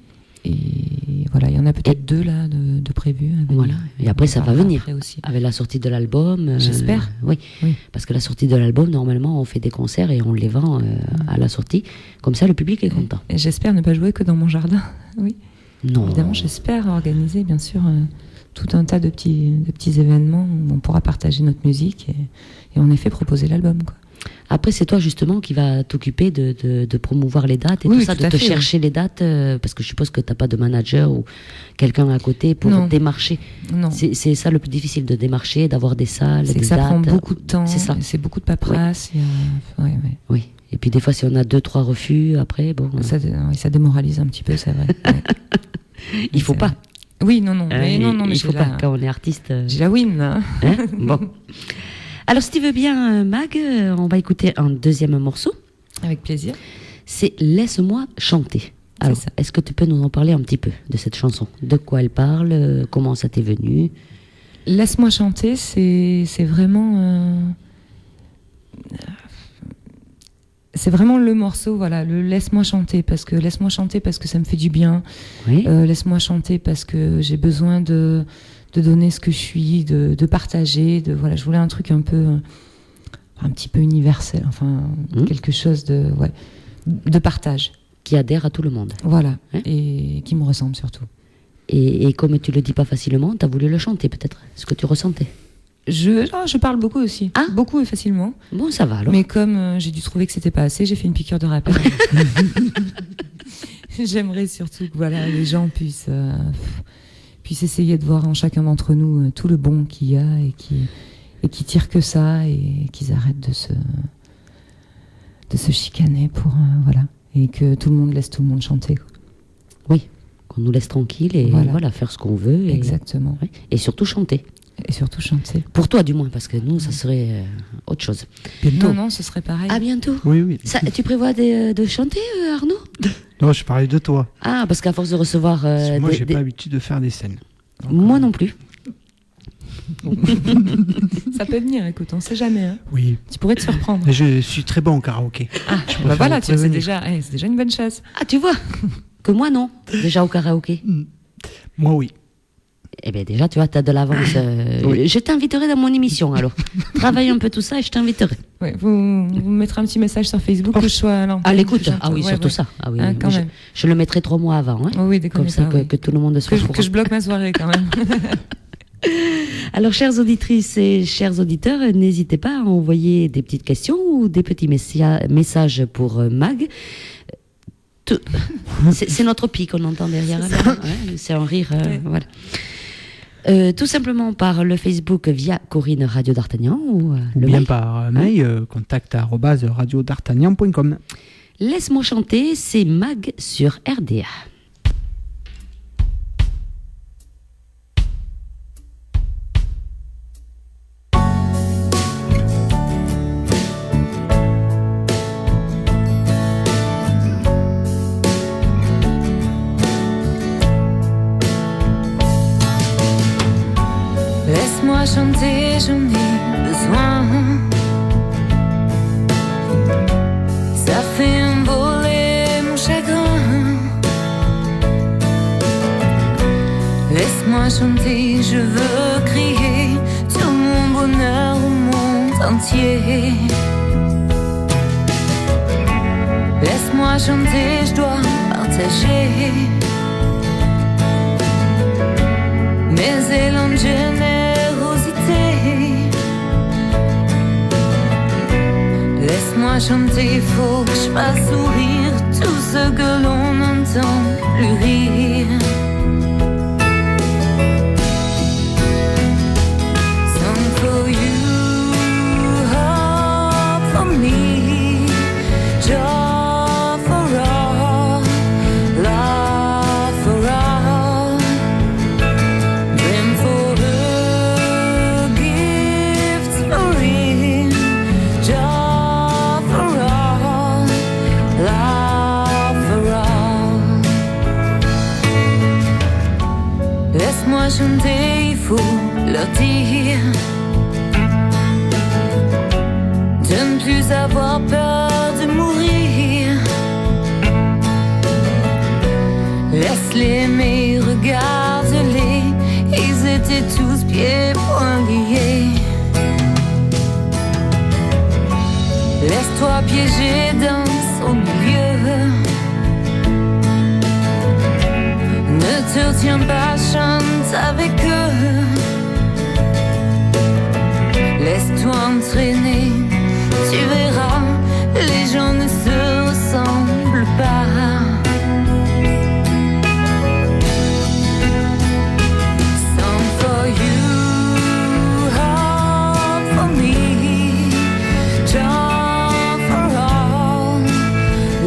[SPEAKER 7] Et voilà, il y en a peut-être 2 là de prévus. à venir.
[SPEAKER 2] Voilà. Et après,
[SPEAKER 7] On
[SPEAKER 2] ça va
[SPEAKER 7] parlera
[SPEAKER 2] venir.
[SPEAKER 7] après aussi.
[SPEAKER 2] Avec la sortie de l'album.
[SPEAKER 7] J'espère.
[SPEAKER 2] Oui.
[SPEAKER 7] Oui.
[SPEAKER 2] Parce que la sortie de l'album, normalement, on fait des concerts et on les vend à la sortie. Comme ça, le public est content.
[SPEAKER 7] Et j'espère ne pas jouer que dans mon jardin. Oui.
[SPEAKER 2] Non.
[SPEAKER 7] Évidemment, j'espère organiser, bien sûr, tout un tas de petits événements où on pourra partager notre musique et en effet proposer l'album, quoi.
[SPEAKER 2] Après, c'est toi justement qui va t'occuper de promouvoir les dates et
[SPEAKER 7] Oui,
[SPEAKER 2] tout ça,
[SPEAKER 7] tout
[SPEAKER 2] de
[SPEAKER 7] à
[SPEAKER 2] te
[SPEAKER 7] fait,
[SPEAKER 2] chercher les dates, parce que je suppose que tu n'as pas de manager ou quelqu'un à côté pour
[SPEAKER 7] Non.
[SPEAKER 2] démarcher.
[SPEAKER 7] Non.
[SPEAKER 2] C'est ça le plus difficile, de démarcher, d'avoir des salles,
[SPEAKER 7] C'est
[SPEAKER 2] des
[SPEAKER 7] que ça
[SPEAKER 2] dates.
[SPEAKER 7] prend beaucoup de temps.
[SPEAKER 2] C'est ça.
[SPEAKER 7] C'est beaucoup de paperasse. Ouais.
[SPEAKER 2] Oui. Et puis des fois, si on a 2-3 refus, après, bon.
[SPEAKER 7] Ça démoralise un petit peu, c'est vrai. Ouais.
[SPEAKER 2] Il faut
[SPEAKER 7] C'est
[SPEAKER 2] pas.
[SPEAKER 7] vrai. Oui, non. Mais
[SPEAKER 2] il
[SPEAKER 7] j'ai
[SPEAKER 2] faut pas quand on est artiste.
[SPEAKER 7] J'ai la win, là.
[SPEAKER 2] Hein bon. Alors, si tu veux bien, Mag, on va écouter un deuxième morceau.
[SPEAKER 7] Avec plaisir.
[SPEAKER 2] C'est Laisse-moi chanter. Alors,
[SPEAKER 7] ça.
[SPEAKER 2] est-ce que tu peux nous en parler un petit peu de cette chanson? De quoi elle parle? Comment ça t'est venu?
[SPEAKER 7] Laisse-moi chanter, c'est vraiment... c'est vraiment le morceau, voilà, le laisse-moi chanter parce que ça me fait du bien.
[SPEAKER 2] Oui.
[SPEAKER 7] Laisse-moi chanter parce que j'ai besoin de donner ce que je suis, de partager, voilà, je voulais un truc un petit peu universel, enfin quelque chose de partage.
[SPEAKER 2] Qui adhère à tout le monde.
[SPEAKER 7] Voilà,
[SPEAKER 2] Hein?
[SPEAKER 7] et qui me ressemble surtout.
[SPEAKER 2] Et comme tu le dis pas facilement, tu as voulu le chanter peut-être, ce que tu ressentais.
[SPEAKER 7] Je parle beaucoup aussi,
[SPEAKER 2] Ah.
[SPEAKER 7] beaucoup et facilement.
[SPEAKER 2] Bon, ça va alors.
[SPEAKER 7] Mais comme j'ai dû trouver que c'était pas assez, j'ai fait une piqûre de rappel. J'aimerais surtout que voilà, les gens puissent essayer de voir en chacun d'entre nous tout le bon qu'il y a et qui tirent que ça et qu'ils arrêtent de se chicaner pour voilà, et que tout le monde laisse tout le monde chanter, quoi.
[SPEAKER 2] Oui, qu'on nous laisse tranquille et voilà, faire ce qu'on veut.
[SPEAKER 7] Exactement.
[SPEAKER 2] Ouais. Et surtout chanter.
[SPEAKER 7] Et surtout chanter.
[SPEAKER 2] Pour toi du moins, parce que nous, ça serait autre chose.
[SPEAKER 5] Bientôt.
[SPEAKER 7] Non, ce serait pareil.
[SPEAKER 2] À bientôt.
[SPEAKER 5] Oui.
[SPEAKER 2] Ça, tu prévois de chanter, Arnaud?
[SPEAKER 5] Non, je parlais de toi.
[SPEAKER 2] Ah, parce qu'à force de recevoir...
[SPEAKER 5] Parce que moi,
[SPEAKER 2] des-
[SPEAKER 5] j'ai
[SPEAKER 2] des-
[SPEAKER 5] pas l'habitude de faire des scènes. Donc,
[SPEAKER 2] Moi non plus.
[SPEAKER 7] Ça peut venir, écoute, on sait jamais. Hein.
[SPEAKER 5] Oui.
[SPEAKER 7] Tu pourrais te surprendre.
[SPEAKER 5] Mais je suis très bon au karaoké.
[SPEAKER 7] Ah,
[SPEAKER 5] Je
[SPEAKER 7] bah
[SPEAKER 5] préfère
[SPEAKER 7] voilà,
[SPEAKER 5] vous
[SPEAKER 7] c'est
[SPEAKER 5] prévenir.
[SPEAKER 7] déjà une bonne chose.
[SPEAKER 2] Ah, tu vois que moi non, déjà au karaoké.
[SPEAKER 5] Moi, oui.
[SPEAKER 2] Eh bien déjà, tu vois, tu as de l'avance. Je t'inviterai dans mon émission alors. Travaille un peu tout ça et je t'inviterai.
[SPEAKER 7] Ouais, vous me mettrez un petit message sur Facebook que je sois à l'antenne.
[SPEAKER 2] À l'écoute.
[SPEAKER 7] que je
[SPEAKER 2] Ah oui,
[SPEAKER 7] chante.
[SPEAKER 2] surtout
[SPEAKER 7] Ouais.
[SPEAKER 2] ça. Ah oui,
[SPEAKER 7] Ah,
[SPEAKER 2] oui,
[SPEAKER 7] quand
[SPEAKER 2] je,
[SPEAKER 7] même.
[SPEAKER 2] je le mettrai 3 mois avant. Hein,
[SPEAKER 7] Oh oui, déconnez
[SPEAKER 2] comme ça
[SPEAKER 7] pas, oui.
[SPEAKER 2] que tout le monde soit au
[SPEAKER 7] Que
[SPEAKER 2] courant.
[SPEAKER 7] je bloque ma soirée quand même.
[SPEAKER 2] Alors, chères auditrices et chers auditeurs, n'hésitez pas à envoyer des petites questions ou des petits messages pour Mag. C'est notre pic qu'on entend derrière. Là, ouais, c'est un rire.
[SPEAKER 7] Ouais.
[SPEAKER 2] Voilà. Tout simplement par le Facebook via Corinne Radio d'Artagnan ou
[SPEAKER 5] Ou
[SPEAKER 2] le
[SPEAKER 5] bien
[SPEAKER 2] mail.
[SPEAKER 5] par mail, contact@radiodartagnan.com.
[SPEAKER 2] Laisse-moi chanter, c'est Mag sur RDA.
[SPEAKER 4] Laisse-moi chanter, j'en ai besoin. Ça fait envoler mon chagrin. Laisse-moi chanter, je veux crier tout mon bonheur au monde entier. Laisse-moi chanter, je dois partager mes élans de générosité. Laisse-moi Laisse-moi chanter, faut que je fasse sourire tout ce que l'on n'entend plus rire. Song for you, hope for me, joy for all, love for all, dream for her, gifts for him, joy for all, love for all. Laisse-moi chanter, il faut leur dire de ne plus avoir peur de mourir. Laisse-les, mais regarde-les, ils étaient tous pieds poings liés. Laisse-toi piéger dans son milieu. Ne te retiens pas, chante avec eux. Laisse-toi entraîner, tu verras, les gens ne se ressemblent pas. Song for you, hope for me, joy for all,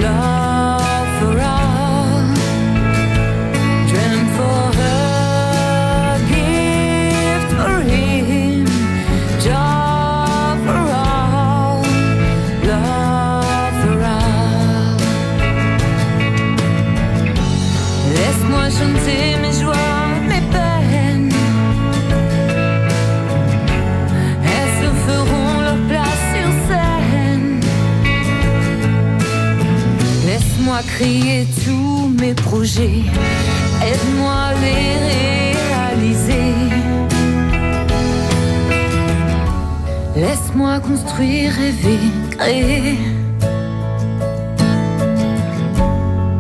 [SPEAKER 4] love for all, dream for her, gift for him, joy for all, love for all. Laisse-moi chanter mes joies, mes peines. Elles se feront leur place sur scène. Laisse-moi crier tous mes projets. Aide-moi à les réaliser. Laisse-moi construire, rêver, créer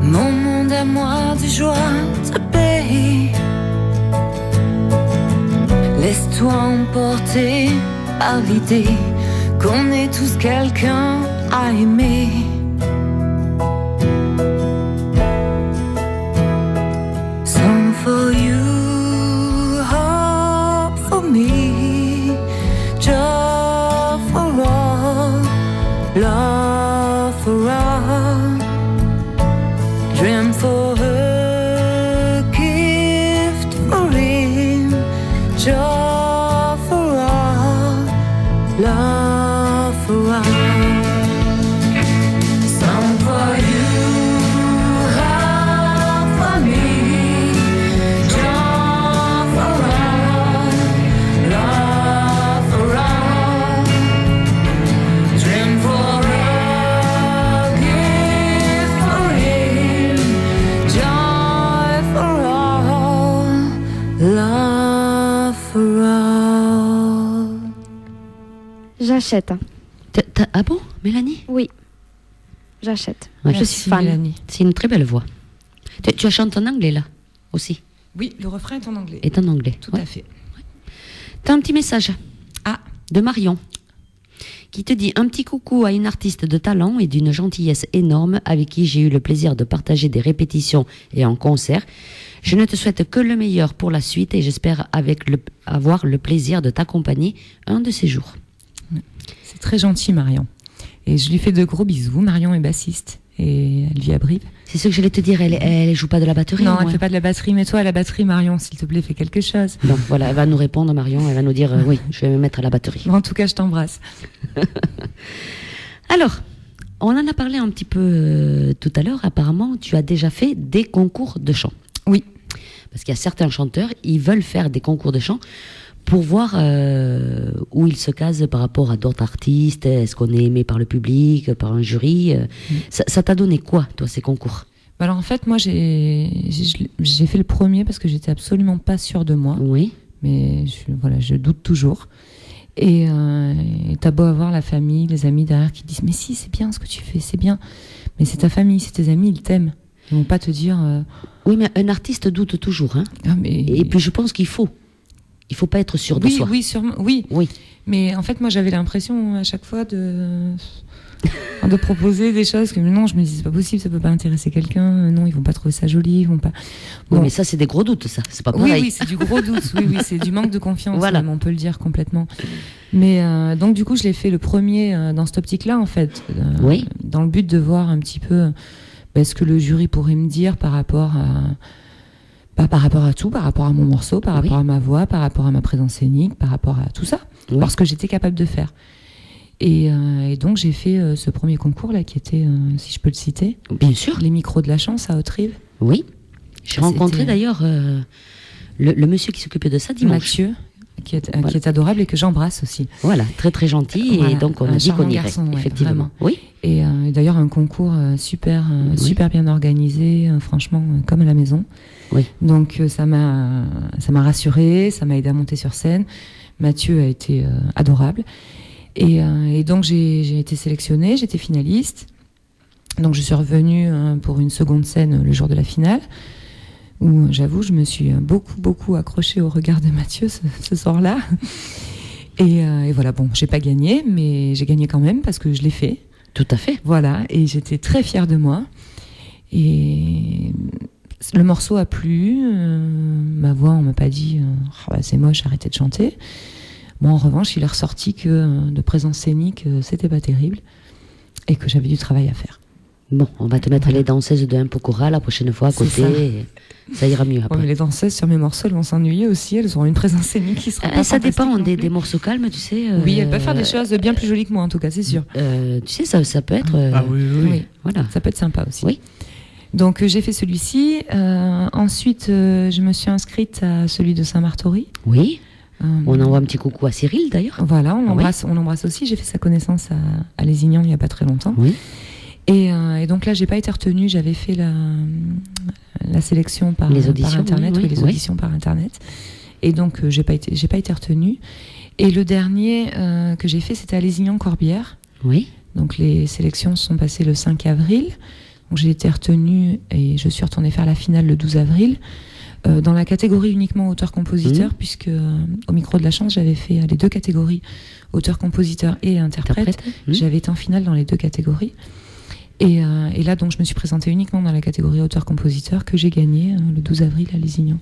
[SPEAKER 4] mon monde à moi de joie, de paix. Laisse-toi emporter par l'idée qu'on est tous quelqu'un à aimer. Song for you, hope for me, joy for all, love for all, dream for her, gift for him, joy for all, love for all. Song for you, hope for me, joy for all, love for all, dream for her, gift for him, joy for all, love for all.
[SPEAKER 6] J'achète.
[SPEAKER 2] Ah bon, Mélanie?
[SPEAKER 6] Oui, j'achète.
[SPEAKER 2] Ouais,
[SPEAKER 6] Je
[SPEAKER 3] Merci,
[SPEAKER 6] suis fan.
[SPEAKER 3] Mélanie.
[SPEAKER 2] C'est une très belle voix. Tu chantes en anglais là aussi?
[SPEAKER 7] Oui, le refrain est en anglais.
[SPEAKER 2] Est en anglais.
[SPEAKER 7] Tout
[SPEAKER 2] Ouais.
[SPEAKER 7] à fait.
[SPEAKER 2] T'as un petit message
[SPEAKER 7] Ah.
[SPEAKER 2] de Marion qui te dit un petit coucou à une artiste de talent et d'une gentillesse énorme avec qui j'ai eu le plaisir de partager des répétitions et en concert. Je ne te souhaite que le meilleur pour la suite et j'espère avoir le plaisir de t'accompagner un de ces jours.
[SPEAKER 7] C'est très gentil, Marion. Et je lui fais de gros bisous. Marion est bassiste et elle vit à Brive.
[SPEAKER 2] C'est ce que j'allais te dire, elle joue pas de la batterie?
[SPEAKER 7] Non,
[SPEAKER 2] au
[SPEAKER 7] elle
[SPEAKER 2] moins
[SPEAKER 7] fait pas de la batterie. Mais toi, à la batterie, Marion, s'il te plaît, fais quelque chose.
[SPEAKER 2] Donc voilà, elle va nous répondre, Marion, elle va nous dire oui, je vais me mettre à la batterie.
[SPEAKER 7] En tout cas, je t'embrasse.
[SPEAKER 2] Alors, on en a parlé un petit peu tout à l'heure. Apparemment, tu as déjà fait des concours de chant.
[SPEAKER 7] Oui.
[SPEAKER 2] Parce qu'il y a certains chanteurs, ils veulent faire des concours de chant pour voir où ils se casent par rapport à d'autres artistes. Est-ce qu'on est aimé par le public, par un jury? Ça t'a donné quoi, toi, ces concours?
[SPEAKER 7] Alors en fait, moi, j'ai fait le premier parce que j'étais absolument pas sûre de moi.
[SPEAKER 2] Oui.
[SPEAKER 7] Mais je doute toujours. Et t'as beau avoir la famille, les amis derrière qui disent « Mais si, c'est bien ce que tu fais, c'est bien. » Mais c'est ta famille, c'est tes amis, ils t'aiment. Ils vont pas te dire...
[SPEAKER 2] Oui, mais un artiste doute toujours. Hein.
[SPEAKER 7] Ah, mais...
[SPEAKER 2] Et puis je pense qu'il faut. Il faut pas être sûr de soi.
[SPEAKER 7] Oui, sûrement, oui. Mais en fait, moi, j'avais l'impression à chaque fois de proposer des choses que non, je me dis c'est pas possible, ça peut pas intéresser quelqu'un. Non, ils vont pas trouver ça joli, ils vont pas.
[SPEAKER 2] Bon. Oui, mais ça, c'est des gros doutes, ça. C'est pas pareil.
[SPEAKER 7] Oui, c'est du gros doute. Oui, c'est du manque de confiance. Voilà. Même, on peut le dire complètement. Mais donc, du coup, je l'ai fait le premier dans cette optique-là, en fait. Dans le but de voir un petit peu ce que le jury pourrait me dire par rapport à tout, par rapport à mon morceau, par rapport à ma voix, par rapport à ma présence scénique, par rapport à tout ça, parce que j'étais capable de faire. Et donc j'ai fait ce premier concours là qui était, si je peux le citer,
[SPEAKER 2] bien sûr,
[SPEAKER 7] les micros de la chance à Haute-Rive.
[SPEAKER 2] Oui, j'ai rencontré d'ailleurs le monsieur qui s'occupait de ça dimanche.
[SPEAKER 7] Mathieu, qui est adorable et que j'embrasse aussi.
[SPEAKER 2] Voilà, très très gentil, et donc on a dit qu'on irait, effectivement. Oui.
[SPEAKER 7] Et d'ailleurs un concours super bien organisé, franchement comme à la maison.
[SPEAKER 2] Oui.
[SPEAKER 7] Donc ça m'a rassurée, ça m'a aidé à monter sur scène. Mathieu a été adorable. Et donc j'ai été sélectionnée, j'étais finaliste. Donc je suis revenue pour une seconde scène le jour de la finale, où j'avoue je me suis beaucoup accrochée au regard de Mathieu ce soir-là. Et voilà, bon, j'ai pas gagné, mais j'ai gagné quand même parce que je l'ai fait.
[SPEAKER 2] Tout à fait.
[SPEAKER 7] Voilà, et j'étais très fière de moi. Et le morceau a plu, ma voix, on m'a pas dit c'est moche, arrêtez de chanter. Bon, en revanche, il est ressorti que de présence scénique, c'était pas terrible et que j'avais du travail à faire.
[SPEAKER 2] Bon, on va te mettre les danseuses de Mpokora la prochaine fois à côté. Ça ira mieux après.
[SPEAKER 7] Ouais, mais les danseuses sur mes morceaux, elles vont s'ennuyer aussi. Elles auront une présence scénique qui sera pas
[SPEAKER 2] ça dépend des morceaux calmes, tu sais.
[SPEAKER 7] Oui, elles peuvent faire des choses bien plus jolies que moi, en tout cas, c'est sûr.
[SPEAKER 2] Tu sais, ça peut être.
[SPEAKER 7] Oui.
[SPEAKER 2] Voilà.
[SPEAKER 7] Ça peut être sympa aussi.
[SPEAKER 2] Oui.
[SPEAKER 7] Donc j'ai fait celui-ci. Ensuite, je me suis inscrite à celui de Saint-Martory.
[SPEAKER 2] Oui. On envoie un petit coucou à Cyril d'ailleurs.
[SPEAKER 7] Voilà, on l'embrasse aussi. J'ai fait sa connaissance à Lézignan il n'y a pas très longtemps.
[SPEAKER 2] Oui.
[SPEAKER 7] Et donc là, j'ai pas été retenue. J'avais fait la sélection par internet, les auditions par internet. Et donc j'ai pas été retenue. Et le dernier que j'ai fait, c'était à Lézignan-Corbière.
[SPEAKER 2] Oui.
[SPEAKER 7] Donc les sélections sont passées le 5 avril. Donc j'ai été retenue et je suis retournée faire la finale le 12 avril. Dans la catégorie uniquement auteur-compositeur, puisque au micro de la chance, j'avais fait les deux catégories, auteur-compositeur et interprète. J'avais été en finale dans les deux catégories. Et là, donc, je me suis présentée uniquement dans la catégorie auteur-compositeur, que j'ai gagné le 12 avril à Lézignan.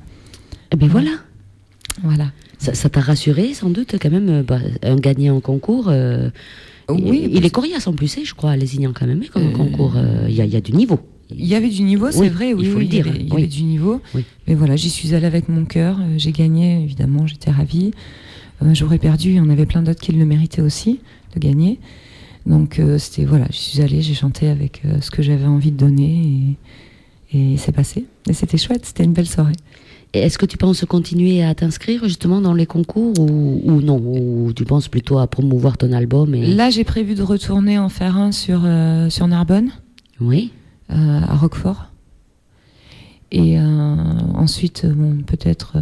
[SPEAKER 2] Et bien voilà.
[SPEAKER 7] Ça
[SPEAKER 2] t'a rassuré, sans doute, quand même, un gagnant en concours.
[SPEAKER 7] Oui,
[SPEAKER 2] il est coriace en plus, je crois, à Lézignan quand même, comme concours. Il y a du niveau.
[SPEAKER 7] Il y avait du niveau, c'est vrai, oui,
[SPEAKER 2] il faut le dire.
[SPEAKER 7] Il y avait du niveau. Oui. Mais voilà, j'y suis allée avec mon cœur. J'ai gagné, évidemment, j'étais ravie. J'aurais perdu, il y en avait plein d'autres qui le méritaient aussi, de gagner. Donc, c'était, voilà, j'y suis allée, j'ai chanté avec ce que j'avais envie de donner et c'est passé. Et c'était chouette, c'était une belle soirée.
[SPEAKER 2] Et est-ce que tu penses continuer à t'inscrire justement dans les concours ou non? Ou tu penses plutôt à promouvoir ton album
[SPEAKER 7] Là, j'ai prévu de retourner en faire un sur Narbonne.
[SPEAKER 2] Oui.
[SPEAKER 7] À Roquefort. Et ensuite, peut-être,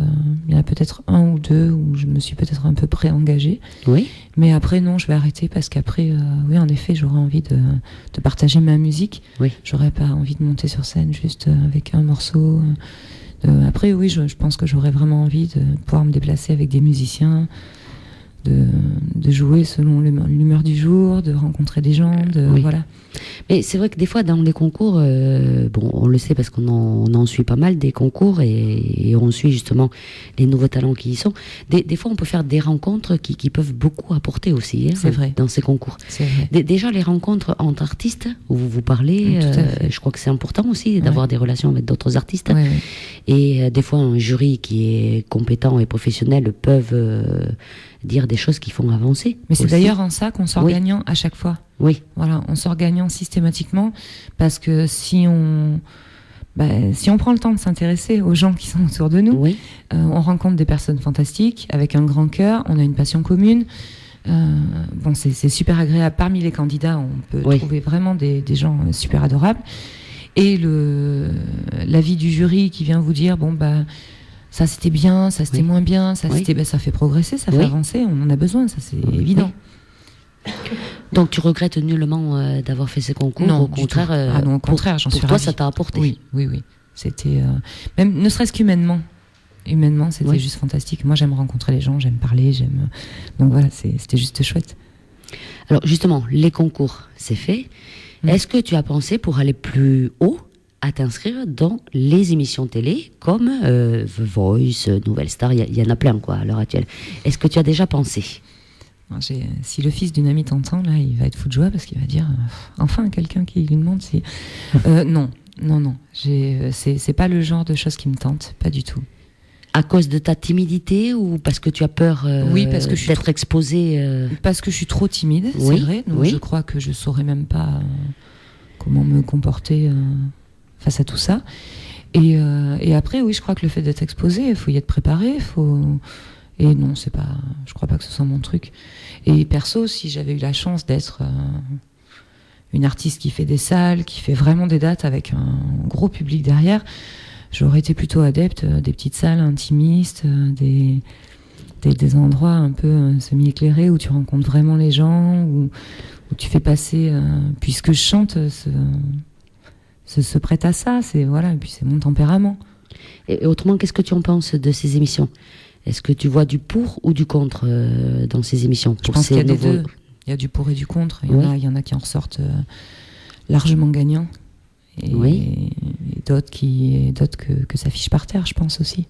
[SPEAKER 7] il y en a peut-être un ou deux où je me suis peut-être un peu pré-engagée.
[SPEAKER 2] Oui.
[SPEAKER 7] Mais après, non, je vais arrêter parce qu'après, oui, en effet, j'aurais envie de partager ma musique.
[SPEAKER 2] Oui.
[SPEAKER 7] J'aurais pas envie de monter sur scène juste avec un morceau. Après, oui, je pense que j'aurais vraiment envie de pouvoir me déplacer avec des musiciens, de jouer selon l'humeur du jour, de rencontrer des gens, voilà.
[SPEAKER 2] Mais c'est vrai que des fois dans les concours, on le sait parce qu'on en suit pas mal des concours et on suit justement les nouveaux talents qui y sont. Des fois on peut faire des rencontres qui peuvent beaucoup apporter aussi,
[SPEAKER 7] c'est vrai.
[SPEAKER 2] Dans ces concours.
[SPEAKER 7] C'est vrai.
[SPEAKER 2] Déjà les rencontres entre artistes où vous parlez, je crois que c'est important aussi d'avoir des relations avec d'autres artistes.
[SPEAKER 7] Ouais.
[SPEAKER 2] Et des fois un jury qui est compétent et professionnel peuvent dire des choses qui font avancer.
[SPEAKER 7] Mais c'est d'ailleurs en ça qu'on sort gagnant à chaque fois.
[SPEAKER 2] Oui.
[SPEAKER 7] Voilà, on sort gagnant systématiquement parce que si on prend le temps de s'intéresser aux gens qui sont autour de nous, on rencontre des personnes fantastiques avec un grand cœur, on a une passion commune. C'est super agréable. Parmi les candidats, on peut trouver vraiment des gens super adorables. Et l'avis du jury qui vient vous dire ça c'était bien, ça c'était moins bien, ça c'était, ça fait progresser, ça fait avancer, on en a besoin, ça c'est évident.
[SPEAKER 2] Donc tu regrettes nullement d'avoir fait ces concours?
[SPEAKER 7] Non,
[SPEAKER 2] au contraire.
[SPEAKER 7] Non, au contraire, j'en suis ravie.
[SPEAKER 2] Pour toi, ça t'a apporté?
[SPEAKER 7] Oui. C'était même ne serait-ce qu'humainement. Humainement, c'était
[SPEAKER 2] Ouais.
[SPEAKER 7] juste fantastique. Moi, j'aime rencontrer les gens, j'aime parler, donc voilà, c'était juste chouette.
[SPEAKER 2] Alors justement, les concours, c'est fait. Est-ce que tu as pensé pour aller plus haut à t'inscrire dans les émissions télé comme The Voice, Nouvelle Star, il y en a plein quoi à l'heure actuelle. Est-ce que tu as déjà pensé?
[SPEAKER 7] Alors, si le fils d'une amie t'entend, là, il va être fou de joie parce qu'il va dire enfin quelqu'un qui lui demande si. Non. C'est pas le genre de choses qui me tente, pas du tout.
[SPEAKER 2] À cause de ta timidité ou parce que tu as peur
[SPEAKER 7] Oui, parce que je suis
[SPEAKER 2] d'être exposé
[SPEAKER 7] Parce que je suis trop timide,
[SPEAKER 2] Oui,
[SPEAKER 7] c'est vrai. Donc
[SPEAKER 2] oui.
[SPEAKER 7] je crois que je saurais même pas comment me comporter face à tout ça. Et après, oui, je crois que le fait d'être exposé, il faut y être préparé, Et non, je crois pas que ce soit mon truc. Et perso, si j'avais eu la chance d'être une artiste qui fait des salles, qui fait vraiment des dates avec un gros public derrière, j'aurais été plutôt adepte des petites salles intimistes, des endroits un peu semi-éclairés où tu rencontres vraiment les gens, où tu fais passer... puisque je chante, se prête à ça, et puis c'est mon tempérament.
[SPEAKER 2] Et autrement, qu'est-ce que tu en penses de ces émissions? Est-ce que tu vois du pour ou du contre dans ces émissions?
[SPEAKER 7] Je pense qu'il y a des deux. Il y a du pour et du contre. Il y en a qui en ressortent largement gagnants. Et d'autres que ça fiche par terre, je pense aussi.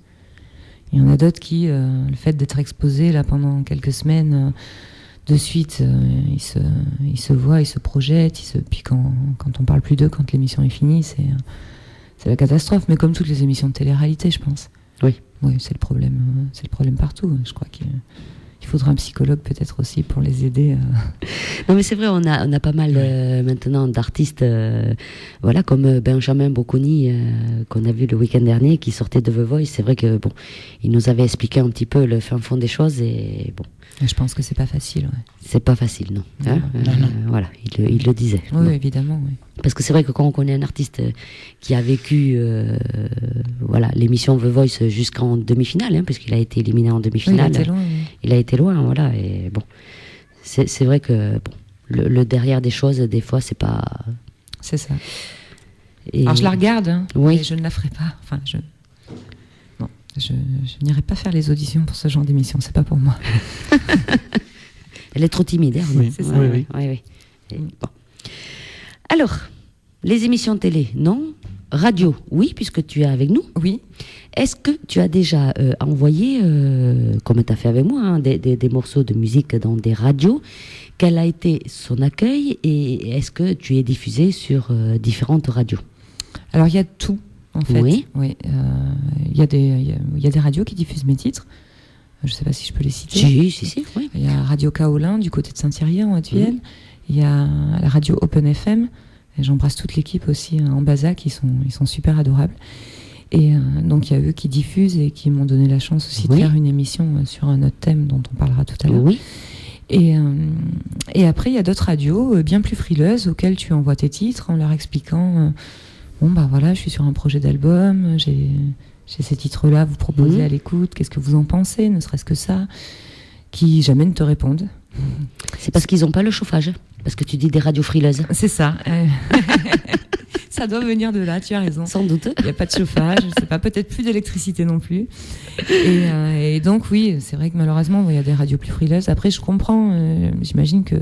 [SPEAKER 7] Il y en a d'autres qui, le fait d'être exposés là pendant quelques semaines de suite, ils se voient, ils se projettent, puis quand on parle plus d'eux, quand l'émission est finie, c'est la catastrophe. Mais comme toutes les émissions de télé-réalité, je pense. Oui, c'est le problème partout. Je crois qu'il faudra un psychologue peut-être aussi pour les aider.
[SPEAKER 2] Non mais c'est vrai, on a pas mal maintenant d'artistes, comme Benjamin Bocconi qu'on a vu le week-end dernier, qui sortait de The Voice. C'est vrai que il nous avait expliqué un petit peu le fin fond des choses et bon.
[SPEAKER 7] Et je pense que c'est pas facile. Ouais.
[SPEAKER 2] C'est pas facile, non.
[SPEAKER 7] Non.
[SPEAKER 2] Voilà, il le disait.
[SPEAKER 7] Oui, évidemment. Oui.
[SPEAKER 2] Parce que c'est vrai que quand on connaît un artiste qui a vécu l'émission The Voice jusqu'en demi-finale, puisqu'il a été éliminé en demi-finale.
[SPEAKER 7] Oui, il a été loin. Oui.
[SPEAKER 2] Il a été loin, voilà. Et bon, c'est vrai que le derrière des choses, des fois, c'est pas.
[SPEAKER 7] C'est ça.
[SPEAKER 2] Et...
[SPEAKER 7] Alors je la regarde,
[SPEAKER 2] oui.
[SPEAKER 7] mais je ne la ferai pas. Enfin, je n'irai pas faire les auditions pour ce genre d'émission. C'est pas pour moi.
[SPEAKER 2] Elle est trop timide, hein.
[SPEAKER 5] Oui,
[SPEAKER 7] c'est ça.
[SPEAKER 5] oui.
[SPEAKER 2] Et bon. Alors, les émissions télé, non. Radio, oui, puisque tu es avec nous.
[SPEAKER 7] Oui.
[SPEAKER 2] Est-ce que tu as déjà envoyé, comme tu as fait avec moi, des morceaux de musique dans des radios? Quel a été son accueil et est-ce que tu es diffusé sur différentes radios?
[SPEAKER 7] Alors, il y a tout, en fait.
[SPEAKER 2] Oui.
[SPEAKER 7] Il y a des radios qui diffusent mes titres. Je ne sais pas si je peux les citer.
[SPEAKER 2] Si, oui.
[SPEAKER 7] Il y a Radio Kaolin du côté de Saint-Thierry en Haute-Vienne. Il y a la radio Open FM. Et j'embrasse toute l'équipe aussi en Bazac, ils sont super adorables. Et donc il y a eux qui diffusent et qui m'ont donné la chance aussi de faire une émission sur un autre thème dont on parlera tout à l'heure.
[SPEAKER 2] Oui.
[SPEAKER 7] Et après il y a d'autres radios bien plus frileuses auxquelles tu envoies tes titres en leur expliquant je suis sur un projet d'album, j'ai ces titres-là à vous proposer à l'écoute, qu'est-ce que vous en pensez, ne serait-ce que ça, qui jamais ne te répondent.
[SPEAKER 2] C'est parce qu'ils n'ont pas le chauffage, parce que tu dis des radios frileuses.
[SPEAKER 7] C'est ça. Ça doit venir de là, tu as raison.
[SPEAKER 2] Sans doute.
[SPEAKER 7] Il n'y a pas de chauffage, je sais pas, peut-être plus d'électricité non plus. Et donc oui, c'est vrai que malheureusement, il y a des radios plus frileuses. Après, je comprends, j'imagine que